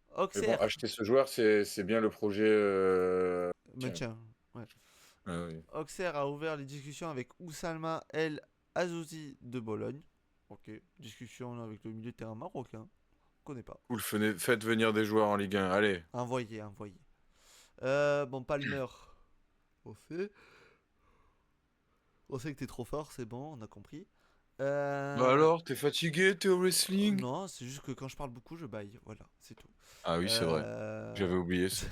Mais bon, Auxerre, acheter ce joueur, c'est bien le projet. Tiens. maintien. Ouais. Ah oui. Auxerre a ouvert les discussions avec Ousalma El Azouzi de Bologne. Ok, discussion avec le milieu de terrain marocain. On connaît pas. Cool, faites venir des joueurs en Ligue 1. Allez. Envoyé, envoyé. Bon, Palmer. On sait. On sait que t'es trop fort, c'est bon, on a compris. Bah alors, t'es fatigué, t'es au wrestling? Non, c'est juste que quand je parle beaucoup, je baille. Voilà, c'est tout. Ah oui, c'est vrai. Euh, J'avais oublié ça.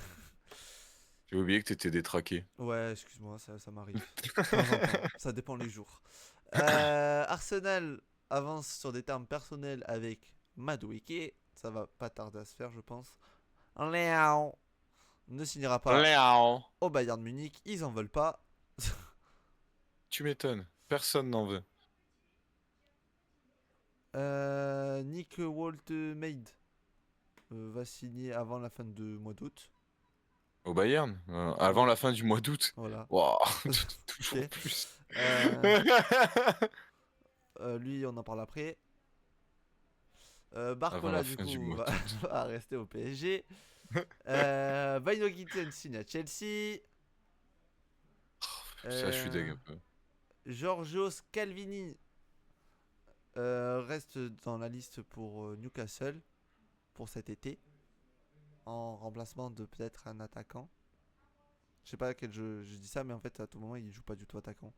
J'avais oublié que t'étais détraqué. Ouais, excuse-moi, ça m'arrive. De temps en temps, ça dépend les jours. Arsenal avance sur des termes personnels avec Madueke. Ça va pas tarder à se faire, je pense. Léon ne signera pas Léon. au Bayern Munich. Ils en veulent pas. Tu m'étonnes. Personne n'en veut. Nick Woltemade va signer avant la fin de mois d'août. Au Bayern? Avant la fin du mois d'août? Voilà. Waouh, toujours Ok. plus. Lui, on en parle après. Avant Barcola, la du fin du coup, mois va rester au PSG. Wijnaldum signe à Chelsea. Ça, je suis deg un peu. Georgios Calvini reste dans la liste pour Newcastle. pour cet été. En remplacement de peut-être un attaquant. Je sais pas à quel jeu je dis ça, mais en fait, à tout moment, il joue pas du tout attaquant.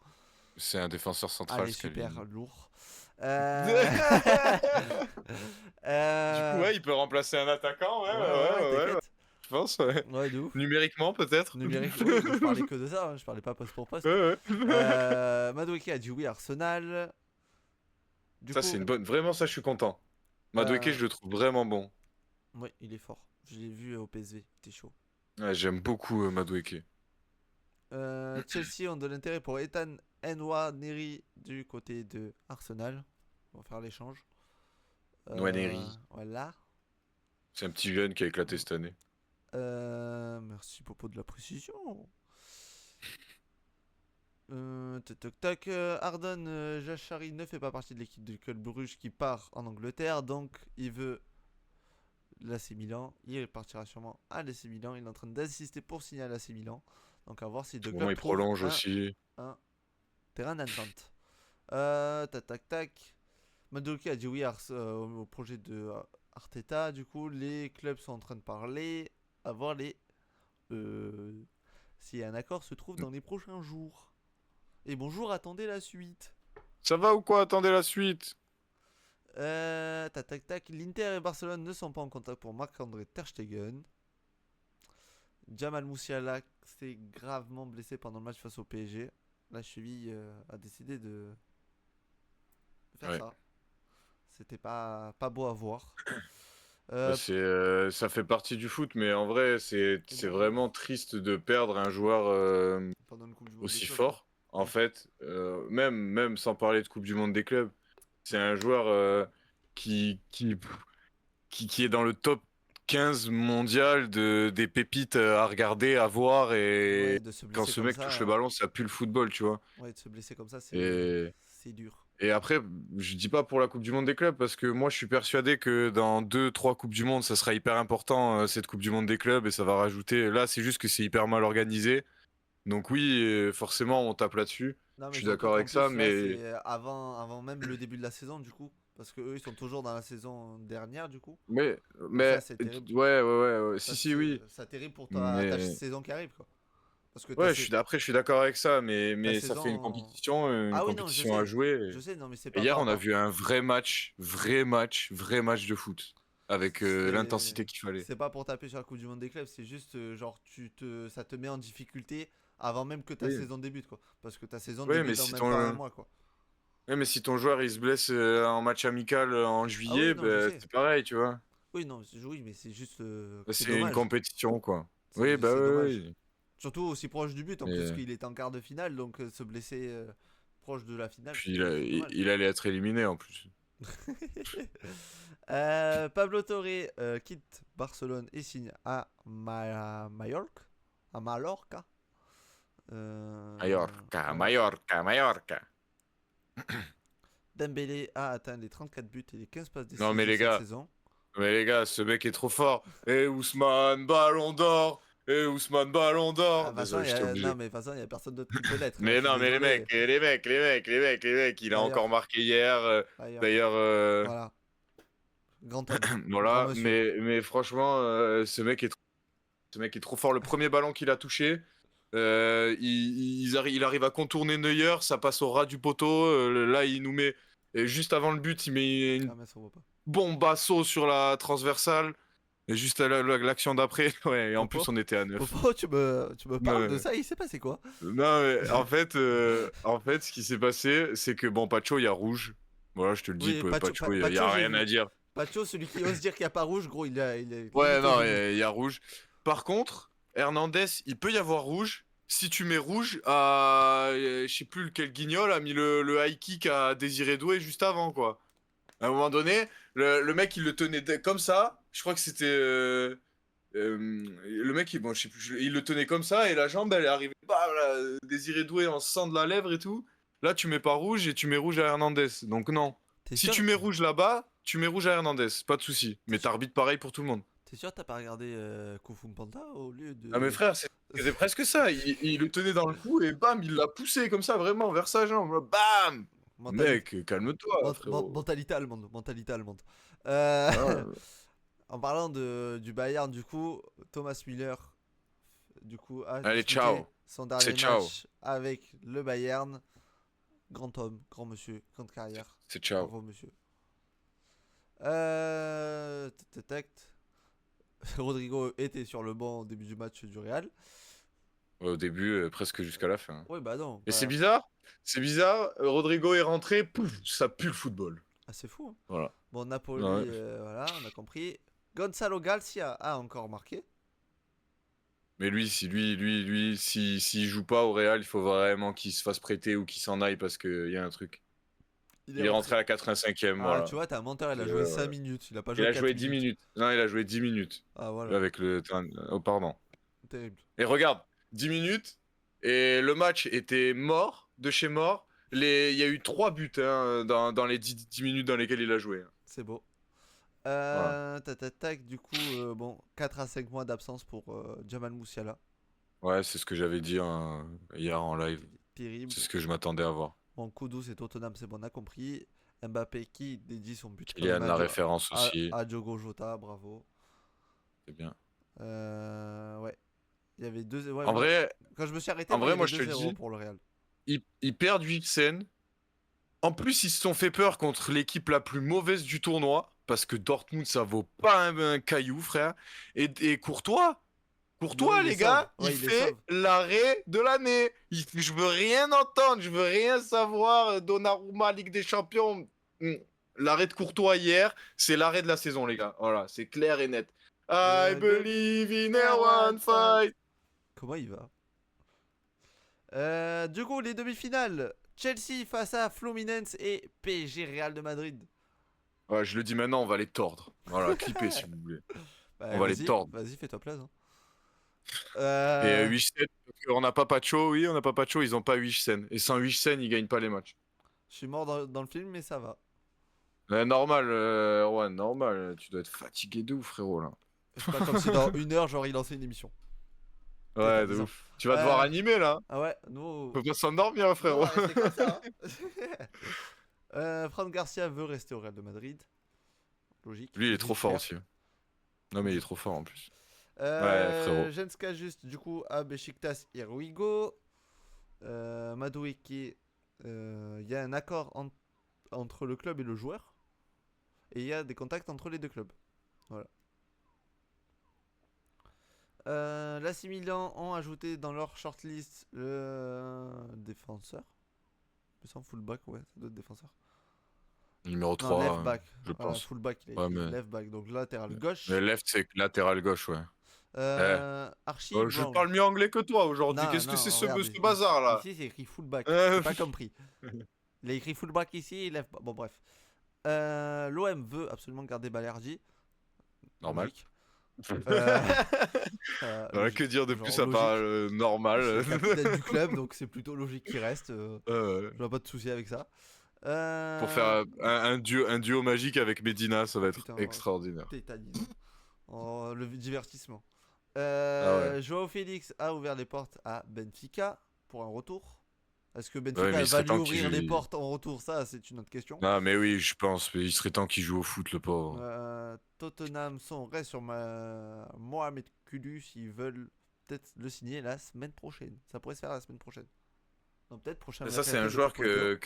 C'est un défenseur central. Allez, Scalvini. super, lourd. Du coup, ouais, il peut remplacer un attaquant, ouais, t'inquiète. je pense, ouais. Ouais, de ouf. Numériquement, peut-être. Numérique, oui, je parlais que de ça, hein, je parlais pas poste pour poste. Ouais. Madueke a dit oui, Arsenal. Du Ça, coup, c'est une bonne. Vraiment, ça, je suis content. Madueke, je le trouve vraiment bon. oui, il est fort. Je l'ai vu au PSV, il était chaud. Ouais, j'aime beaucoup Madueke. Chelsea ont de l'intérêt pour Ethan Nwaneri du côté de Arsenal. Ils vont faire l'échange. Nwaneri. Voilà. C'est un petit jeune qui a éclaté cette année. Merci Popo de la précision. Tac. Ardon Jachari ne fait pas partie de l'équipe du Club Bruges qui part en Angleterre, donc il veut l'AC Milan. Il partira sûrement à l'AC Milan. Il est en train d'assister pour signer à l'AC Milan. Donc à voir si deux Au moment, clubs il prolonge trouvent aussi. un terrain d'entente. Tac. Madueke a dit oui au projet de Arteta. Du coup, les clubs sont en train de parler. À voir si un accord se trouve dans les prochains jours. Et bonjour, attendez la suite. Ça va ou quoi? Attendez la suite. Tac. L'Inter et Barcelone ne sont pas en contact pour Marc-André Ter Stegen. Jamal Musiala s'est gravement blessé pendant le match face au PSG. La cheville a décidé de faire ça. C'était pas beau à voir. Ça fait partie du foot, mais en vrai, c'est vraiment triste de perdre un joueur Pendant une Coupe du Monde aussi des clubs, fort. En fait, même sans parler de Coupe du Monde des clubs, c'est un joueur qui est dans le top 15 mondial des pépites à regarder, à voir. Et ouais, de se quand blesser ce comme mec ça, touche le ballon, ça pue le football, tu vois. ouais, de se blesser comme ça, Et, c'est dur. et après, je dis pas pour la Coupe du Monde des clubs, parce que moi, je suis persuadé que dans 2-3 Coupes du Monde, ça sera hyper important, cette Coupe du Monde des clubs, et ça va rajouter. Là, c'est juste que c'est hyper mal organisé. Donc oui, forcément, on tape là-dessus. Non, Je mais suis surtout d'accord qu'en avec ça, plus, là, mais c'est avant même le début de la saison, du coup. Parce que eux, ils sont toujours dans la saison dernière, du coup. mais Et ça, c'est terrible. ouais. Ça, Si, oui. c'est terrible pour ta Mais saison qui arrive, quoi. Parce que ouais, après, je suis d'accord avec ça, ta mais ça fait saison. une Ah oui, non, je compétition à sais. jouer. Je sais, non, mais c'est Et pas hier, par on a rapport. vu un vrai match de foot, avec l'intensité qu'il fallait. C'est pas pour taper sur la Coupe du Monde des clubs, c'est juste genre ça te met en difficulté avant même que ta Oui. saison débute, quoi. Parce que ta saison Ouais, débute mais dans si même pas un ton, mois, quoi. ouais, mais si ton joueur il se blesse en match amical en Ah oui, juillet, non, je bah, sais. c'est pareil, tu vois. Oui, non, oui, mais c'est juste que c'est C'est une dommage. compétition, quoi. Oui, bah C'est dommage. oui. Surtout aussi proche du but, en plus Mais qu'il est en quart de finale, donc se blesser proche de la finale, puis c'est dommage. il allait être éliminé en plus. Pablo Torre quitte Barcelone et signe à Mallorca. À Mallorca. Voilà. Mallorca. Dembélé a atteint les 34 buts et les 15 passes Non, mais décisives cette les saison. ce mec est trop fort. Et Ousmane, ballon d'or. Et Ousmane, ballon Ah, d'or. de toute façon, Désolé, j'étais obligé. non, mais de toute façon, il n'y a personne d'autre qui peut l'être. Mais Je suis non, mais désolé. les mecs, il a D'ailleurs, encore marqué hier. d'ailleurs, D'ailleurs, voilà. Grand homme. Grand voilà. monsieur. Mais franchement, ce mec est trop fort. Le premier ballon qu'il a touché, il arrive à contourner Neuer, ça passe au ras du poteau. Là, il nous met, et juste avant le but, il met une Ah, mais ça vaut pas. bombasso sur la transversale. Et juste à l'action d'après, ouais, et en Popo plus on était à 9. Popo, tu me parles de Ouais. ça, il s'est passé quoi? Non, mais en fait, ce qui s'est passé, c'est que bon, Pacho, il y a rouge. Voilà, je te le dis, Oui, Pacho, il y Pacho, a j'ai rien à vu. dire. Pacho, celui qui ose dire qu'il n'y a pas rouge, gros, il est Ouais, limite au non, genou. il y a rouge. Par contre, Hernandez, il peut y avoir rouge. Si tu mets rouge à. Je sais plus lequel guignol a mis le high kick à Désiré Doué juste avant, quoi. À un moment donné, le mec, il le tenait comme ça. Je crois que c'était. Le mec, bon, je sais plus, il le tenait comme ça et la jambe, elle est arrivée. Bah, là, Désiré Doué en sang de la lèvre et tout. Là, tu mets pas rouge et tu mets rouge à Hernandez. Donc, non. T'es Si sûr? tu mets rouge là-bas, tu mets rouge à Hernandez. Pas de souci. Mais sûr? t'arbitres pareil pour tout le monde. T'es sûr que t'as pas regardé Kung Fu Panda au lieu de. Ah, mais frère, c'est presque ça. Il le tenait dans le cou et bam, il l'a poussé comme ça, vraiment, vers sa jambe. Bam! Mentali- Mec, calme-toi, frérot. Mentalité allemande. Mentalité allemande. Ah, En parlant du Bayern, du coup, Thomas Müller, du coup, a Allez, disputé ciao. son dernier C'est ciao. match avec le Bayern. Grand homme, grand monsieur, grande carrière. C'est ciao. Bravo, monsieur. Tac, tac, tac. Rodrigo était sur le banc au début du match du Real. Au début, presque jusqu'à la fin. Oui, bah non. Et bah, c'est bizarre. C'est bizarre. Rodrigo est rentré. Pouf, ça pue le football. ah, c'est fou. Hein. Voilà. Bon, Napoli, Ouais. voilà, on a compris. Gonzalo Garcia a encore marqué. Mais lui, s'il joue pas au Real, il faut vraiment qu'il se fasse prêter ou qu'il s'en aille parce qu'il y a un truc. Il est rentré à la 85e, Ah, voilà. tu vois, t'es un menteur, il a Et joué 5 minutes. Il a pas il joué a 4 joué 10 minutes. minutes. Non, il a joué 10 minutes. Ah, voilà. Avec le. Oh, pardon. Terrible. Et regarde, 10 minutes, et le match était mort, de chez mort. Il y a eu 3 buts hein, dans les 10 minutes dans lesquelles il a joué. C'est beau. Voilà. Tac, tac, tac. Du coup, bon, 4 à 5 mois d'absence pour Jamal Musiala. Ouais, c'est ce que j'avais dit hier en live. Terrible. C'est ce que je m'attendais à voir. Bon, Kudus et Tottenham, c'est bon, on a compris. Mbappé qui dédie son but. quand Kylian, même la référence aussi. à Diogo Jota, bravo. C'est bien. Ouais. Il y avait deux. Ouais, En vrai, quand je me suis arrêté, en moi, vrai, il y moi, avait je te le 2-0 dis. pour le Real. Ils perdent 8 scènes. En plus, ils se sont fait peur contre l'équipe la plus mauvaise du tournoi. Parce que Dortmund, ça vaut pas un caillou, frère. Et Courtois, Non, il les les gars, sauve. Ouais, il il les fait sauve. l'arrêt de l'année. Je veux rien entendre, je veux rien savoir. Donnarumma, Ligue des Champions. L'arrêt de Courtois hier, c'est l'arrêt de la saison, les gars. Voilà, c'est clair et net. I believe in a one fight. Comment il va? Du coup, les demi-finales. Chelsea face à Fluminense et PSG Real de Madrid. Ouais, je le dis maintenant, on va les tordre. Voilà, clipper si vous voulez. Bah, On va les vas-y, tordre. Vas-y, fais-toi plaisir. Et 8 scènes, parce qu'on n'a pas Pacho, oui, on n'a pas Pacho, ils ont pas 8 scènes. Et sans 8 scènes, ils gagnent pas les matchs. Je suis mort dans le film, mais ça va. Normal, ouais, normal, tu dois être fatigué de ouf, frérot, là. C'est pas comme si dans 1 heure, genre, il lançait une émission. Ouais, de Disons. ouf. Tu vas devoir animer, là. Ah ouais, On nous. peut pas s'endormir, Non, frérot. restez comme ça. Fran Garcia veut rester au Real de Madrid. Logique. Lui, il est trop fort Frère. aussi. Non, mais il est trop fort, en plus. Ouais, frérot. Jenska juste, du coup, à Besiktas, here we go. Madueke, il y a un accord entre le club et le joueur. Et il y a des contacts entre les deux clubs. Voilà. L'AC Milan ont ajouté dans leur shortlist le défenseur. Je me sens fullback, ouais, ça doit être défenseur. Numéro Non, 3, left back. je pense. Fullback, il a Ouais, dit mais- left back, donc latéral gauche. Le left, c'est latéral gauche, ouais. Archie Je Brown. parle mieux anglais que toi aujourd'hui. Non, Qu'est-ce que non, c'est regarde, ce bazar là? Ici, c'est écrit fullback. Euh, J'ai pas compris. Il a écrit fullback ici, il lève. Bon, bref. L'OM veut absolument garder Balerdi. Normal. Logique. Euh, Ouais, logique. que dire de Genre, plus à logique. part C'est normal. le capitaine du club, donc c'est plutôt logique qu'il reste. Ouais. Je vois pas de souci avec ça. Pour faire un duo magique avec Medina, ça va être Putain, extraordinaire. tétanise. Oh, le divertissement. Ah ouais. Joao Félix a ouvert les portes à Benfica pour un retour. Est-ce que Ouais, Benfica mais il va serait lui temps ouvrir qu'il- les portes en retour? Ça, c'est une autre question. Ah, mais oui, je pense. Il serait temps qu'il joue au foot, le pauvre. Tottenham reste sur Mohamed Kudus. Ils veulent peut-être le signer la semaine prochaine. Ça pourrait se faire la semaine prochaine. Non, peut-être prochain. Mais ça, c'est un mercato joueur de Porto.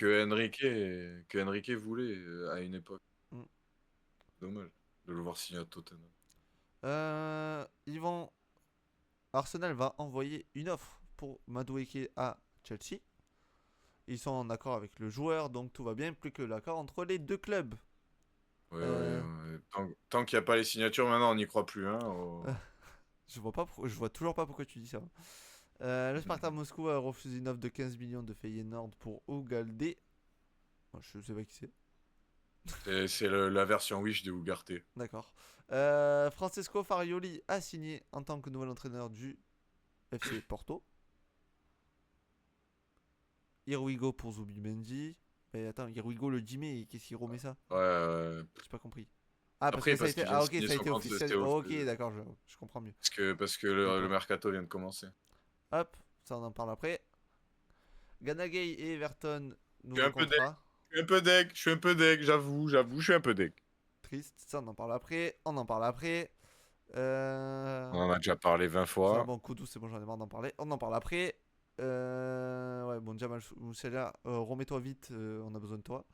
que Enrique voulait à une époque. Mm. Dommage de le voir signer à Tottenham. Arsenal va envoyer une offre pour Madueke à Chelsea. Ils sont en accord avec le joueur, donc tout va bien, plus que l'accord entre les deux clubs. Ouais, Euh. ouais. Tant qu'il n'y a pas les signatures, maintenant, on n'y croit plus. Hein, Je vois toujours pas pourquoi tu dis ça. Le Spartak Moscou a refusé une offre de 15 millions de Feyenoord pour Ugarte. Je sais pas qui c'est. C'est la version Wish de Ugarte. D'accord. Francesco Farioli a signé en tant que nouvel entraîneur du FC Porto. Here we go pour Zubimendi. Mais attends, here we go le 10 mai, qu'est-ce qu'il remet ça? Ouais. J'ai pas compris. Ah, parce Après, que ça a parce été, qu'il vient de ok, signer ça a son été compte, officiel. c'était Ok, d'accord, je comprends mieux. Parce que D'accord. le mercato vient de commencer. Hop, ça on en parle après. Ganagay et Everton, Je suis nouveau un peu contrat. Je suis un peu deg, j'avoue, je suis un peu deg. Triste, ça on en parle après. On en parle après. On en a déjà parlé 20 Enfin, fois. bon, Koudou, c'est bon, j'en ai marre d'en parler. On en parle après. Ouais, bon, Jamal Moussiala, remets-toi vite, on a besoin de toi.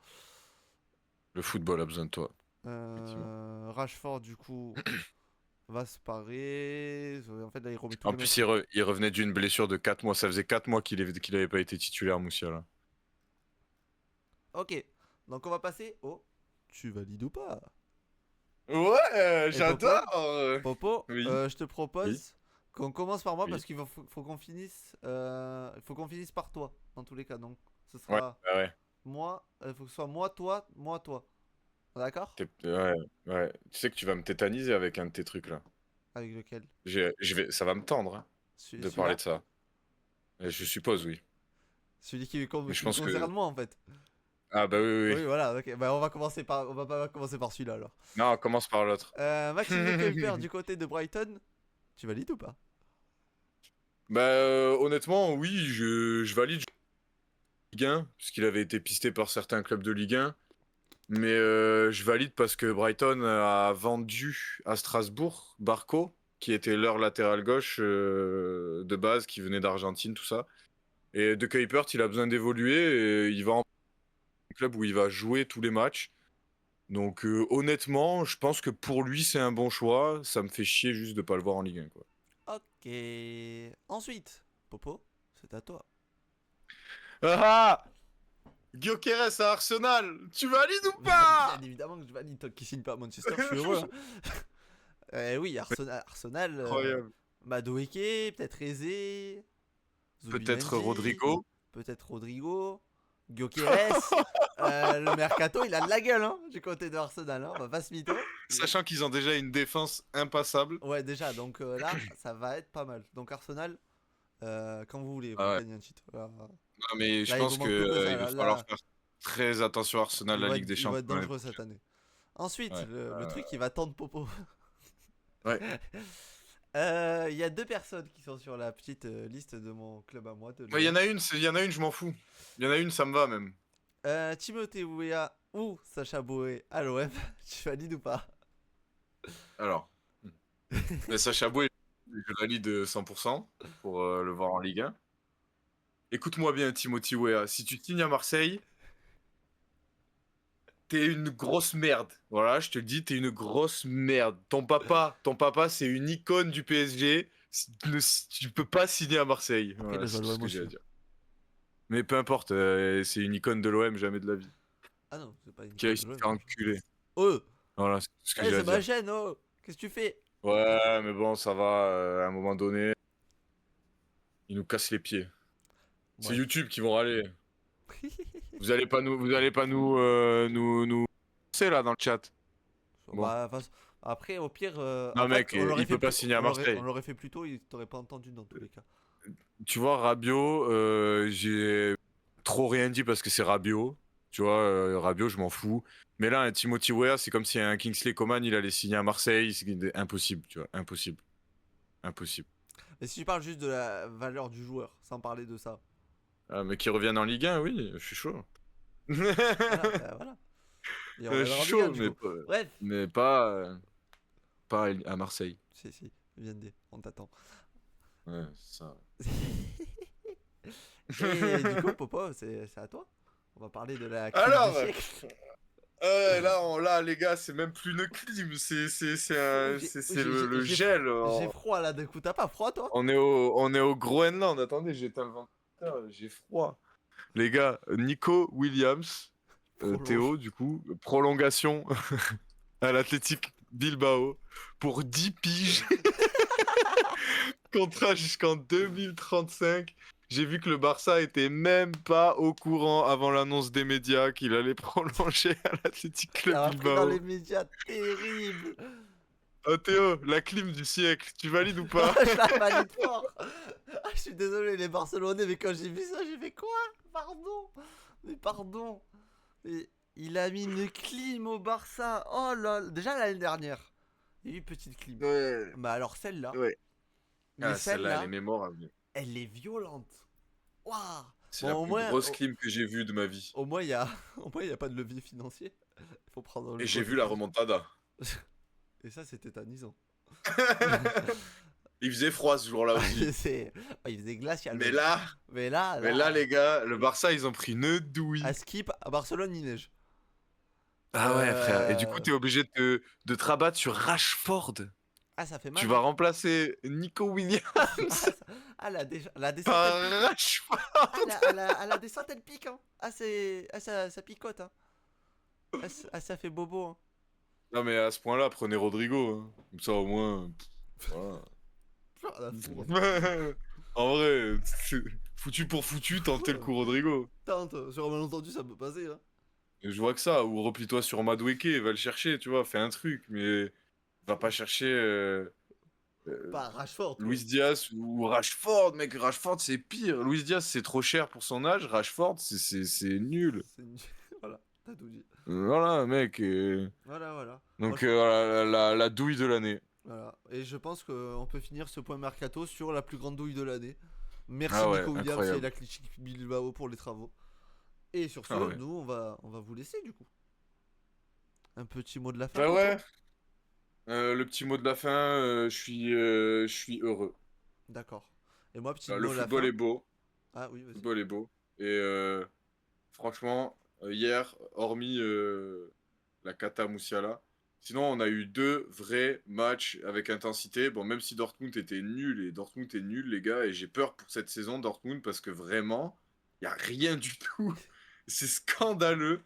Le football a besoin de toi. Effectivement. Rashford, du coup, va se parer. En fait, là, il remet tous En les plus, mecs. il revenait d'une blessure de 4 mois. Ça faisait 4 mois qu'il avait pas été titulaire, Moussiala. Ok, donc on va passer au. Tu valides ou pas? Ouais, Et Popo, j'adore. Popo, Oui, je te oui, propose qu'on commence par moi oui. parce faut qu'on finisse. Il faut qu'on finisse par toi, dans tous les cas. Donc, ce Ouais, sera ouais. moi. Il faut que ce soit moi, toi, moi, toi. D'accord? Ouais, ouais. Tu sais que tu vas me tétaniser avec un de tes trucs là. Avec lequel? Ça va me tendre hein, de parler Celui-là? de ça. Et je suppose, oui. Celui Mais je qui me pense que. concerne moi en fait. Ah bah oui, oui, Oui, oui. voilà, ok. Bah, on va pas commencer par celui-là alors. Non, on commence par l'autre. Maxime de Kuiper du côté de Brighton, tu valides ou pas? Bah honnêtement, oui, je valide Ligue 1, puisqu'il avait été pisté par certains clubs de Ligue 1. Mais je valide parce que Brighton a vendu à Strasbourg Barco, qui était leur latéral gauche de base, qui venait d'Argentine, tout ça. Et De Kuipert, il a besoin d'évoluer et il va en club où il va jouer tous les matchs. Donc honnêtement, je pense que pour lui, c'est un bon choix. Ça me fait chier juste de pas le voir en Ligue 1, quoi. Ok. Ensuite, Popo, c'est à toi. Ah ah, Gyökeres à Arsenal, tu valides ou Bien pas? évidemment que je valide, toi qui signe pas à Manchester, je suis heureux. Hein. Oui, Arsenal, Incroyable. Madueke, peut-être Eze, Peut-être Zubimendi, Rodrigo. peut-être Rodrigo, Gyökeres. Le mercato, il a de la gueule hein, du côté de Arsenal, hein, on va pas se mytho. Sachant qu'ils ont déjà une défense impassable. Ouais, déjà, donc là, ça va être pas mal. Donc Arsenal, quand vous voulez, vous Ah ouais. gagnez un titre. Là, Non, mais je là, il vous pense manque plus que ça. il va Là, falloir là, faire très attention à Arsenal, la Ligue des ils vont être Champions l'année dangereux cette prochaine. année. Ensuite, Ouais. le truc qui va tendre Popo. Ouais. Il y a deux personnes qui sont sur la petite liste de mon club à moi. De Il y en l'OM. a une, je m'en fous. Il y en a une, ça me va même. Timothée Weah ou Sacha Boé à l'OM. Tu valides ou pas? Alors, mais Sacha Boey, je valide 100% pour le voir en Ligue 1. Écoute-moi bien, Timothy Weah. Si tu signes à Marseille, t'es une grosse merde. Voilà, je te le dis, t'es une grosse merde. Ton papa, c'est une icône du PSG. Tu peux pas signer à Marseille. Après, il Voilà, a joué c'est à tout ce l'OM que j'ai aussi. à Hein. dire. Mais peu importe, c'est une icône de l'OM, jamais de la vie. Ah non, c'est pas une Qui a icône de essayé de l'OM. faire enculer. Oh! Voilà, c'est tout ce que Eh, j'ai à c'est ma dire. chaîne, oh! Qu'est-ce que tu fais? Ouais, mais bon, ça va, à un moment donné, ils nous cassent les pieds. C'est Bref. YouTube qui vont râler. Vous allez pas nous, c'est là dans le chat. Bon. Bah, après, au pire, en Non, fait, mec, il peut pas signer à on Marseille. l'aurait fait plus tôt, il t'aurait pas entendu dans tous les cas. Tu vois, Rabiot, j'ai trop rien dit parce que c'est Rabiot. Tu vois, Rabiot, je m'en fous. Mais là, un Timothy Weah, c'est comme si un Kingsley Coman, il allait signer à Marseille. C'est impossible, tu vois. Impossible. Impossible. Mais si tu parles juste de la valeur du joueur, sans parler de ça. Ah, mais qui reviennent en Ligue 1, oui, je suis chaud. Voilà, bah voilà. Il Je reviendra suis en Ligue 1 chaud, du coup. Bref. mais pas, pas à Marseille. Si, viens on t'attend. Ouais, ça. Et du coup, Popo, c'est à toi. On va parler de la clim du Alors, siècle. là, les gars, c'est même plus une clim, c'est le gel. J'ai froid là, d'un coup, t'as pas froid toi? On est au Groenland. Attendez, j'éteins le ventilateur, j'ai froid. Les gars, Nico Williams, Prolonge. Théo, du coup, prolongation à l'Athletic Bilbao pour 10 piges. Contrat jusqu'en 2035. J'ai vu que le Barça était même pas au courant avant l'annonce des médias qu'il allait prolonger à l'Athletic Club Ça m'a pris dans les Bilbao. médias, terrible. Oh Théo, la clim du siècle, tu valides ou pas? Je la valide fort. Ah, je suis désolé les Barcelonais, mais quand j'ai vu ça, j'ai fait quoi? Pardon. Mais pardon. Mais il a mis une clim au Barça. Oh là là. Déjà l'année dernière, il y a eu une petite clim. Ouais, Mais alors celle-là, ouais. mais Celle-là, elle est celle-là, mémorable. elle est violente. Waouh. C'est Bon, la plus grosse clim que j'ai vue de ma vie. au moins, il y a, au moins, il y a pas de levier financier. Faut prendre le Et j'ai côté vu la frais. remontada. Et ça, c'était anisant. Il faisait froid ce jour-là aussi. Il faisait glacial. Mais Même. là, Mais là, mais là, les gars, le Barça, ils ont pris une douille. à Skip, à Barcelone, il neige. Ah ouais, frère. Et du coup, Euh, t'es obligé de te rabattre sur Rashford. Ah, ça fait Tu mal, vas hein. remplacer Nico Williams La descente, elle par pique. Rashford. La descente, elle pique, hein. Ça picote, hein. Ça fait bobo, hein. Non, mais à ce point-là, prenez Rodrigo. Hein. Comme ça, au moins. Voilà. Plus rien à foutre. En vrai, foutu pour foutu, tentez le coup Rodrigo. Tente, sur un malentendu, ça peut passer, hein. Et je vois que ça, ou replie-toi sur Madueke, va le chercher, tu vois, fais un truc, mais va pas chercher Pas Rashford, quoi. Luis Diaz ou Rashford, mec, Rashford c'est pire. Luis Diaz c'est trop cher pour son âge, Rashford c'est nul. C'est Voilà, t'as tout dit. Voilà, mec. Voilà. Moi, Donc voilà, la douille de l'année. voilà. Et je pense qu'on peut finir ce point mercato sur la plus grande douille de l'année. Merci Ah ouais, Nico Williams et incroyable. l'Athletic Bilbao pour les travaux. Et sur ce, Ah ouais. nous, on va vous laisser du coup. Un petit mot de la fin, Bah poto. ouais, le petit mot de la fin, je suis heureux. D'accord. Et moi, petit Le mot de la football fin. est beau, Ah oui, le vas-y. football est beau. Et franchement, hier, hormis la cata Moussiala, sinon on a eu deux vrais matchs avec intensité. Bon, même si Dortmund était nul, et Dortmund est nul, les gars, et j'ai peur pour cette saison, Dortmund, parce que vraiment, il n'y a rien du tout. C'est scandaleux.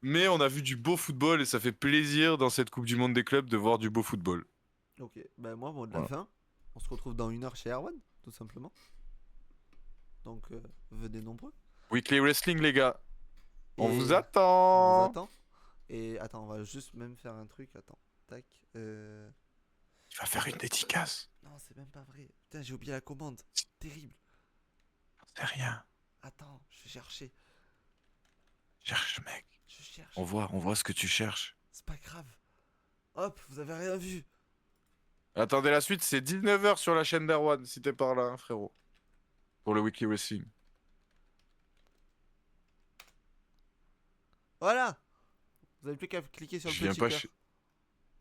Mais on a vu du beau football et ça fait plaisir dans cette Coupe du Monde des clubs de voir du beau football. Ok, ben moi, mot de la Voilà. fin. On se retrouve dans 1 heure chez Erwan, tout simplement. Donc, venez nombreux. Weekly Wrestling, les gars. On vous Et on vous attend. attend. Et attends, on va juste même faire un truc. Attends, tac. Tu vas faire une dédicace. Non, c'est même pas vrai. Putain, j'ai oublié la commande. Terrible. C'est rien. Attends, je vais chercher. Cherche, mec. Je cherche. On voit ce que tu cherches. C'est pas grave. Hop, vous avez rien vu. Attendez, la suite, c'est 19h sur la chaîne d'Erwan, si t'es par là, hein, frérot. Pour le Weekly Wrestling. Voilà. Vous avez plus qu'à cliquer sur le Je viens petit pas cœur. chez...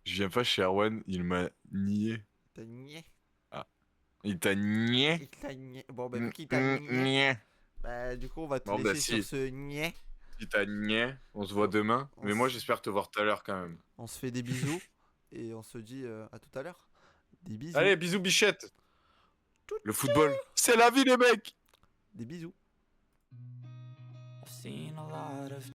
Je viens pas chez Erwan, il m'a nié. T'as nié. Ah. Il t'a nié. Il t'a nié. Bon, bah, vu qu'il t'a nié, Nié. bah, du coup, on va te Bon, bah laisser sur si. ce nié. Si t'as nié, on se voit demain. On Mais moi, s- j'espère te voir tout à l'heure quand même. On se fait des bisous. Et on se dit à tout à l'heure. Des bisous. Allez, bisous bichette. Le football, c'est la vie les mecs. Des bisous. I've seen a lot of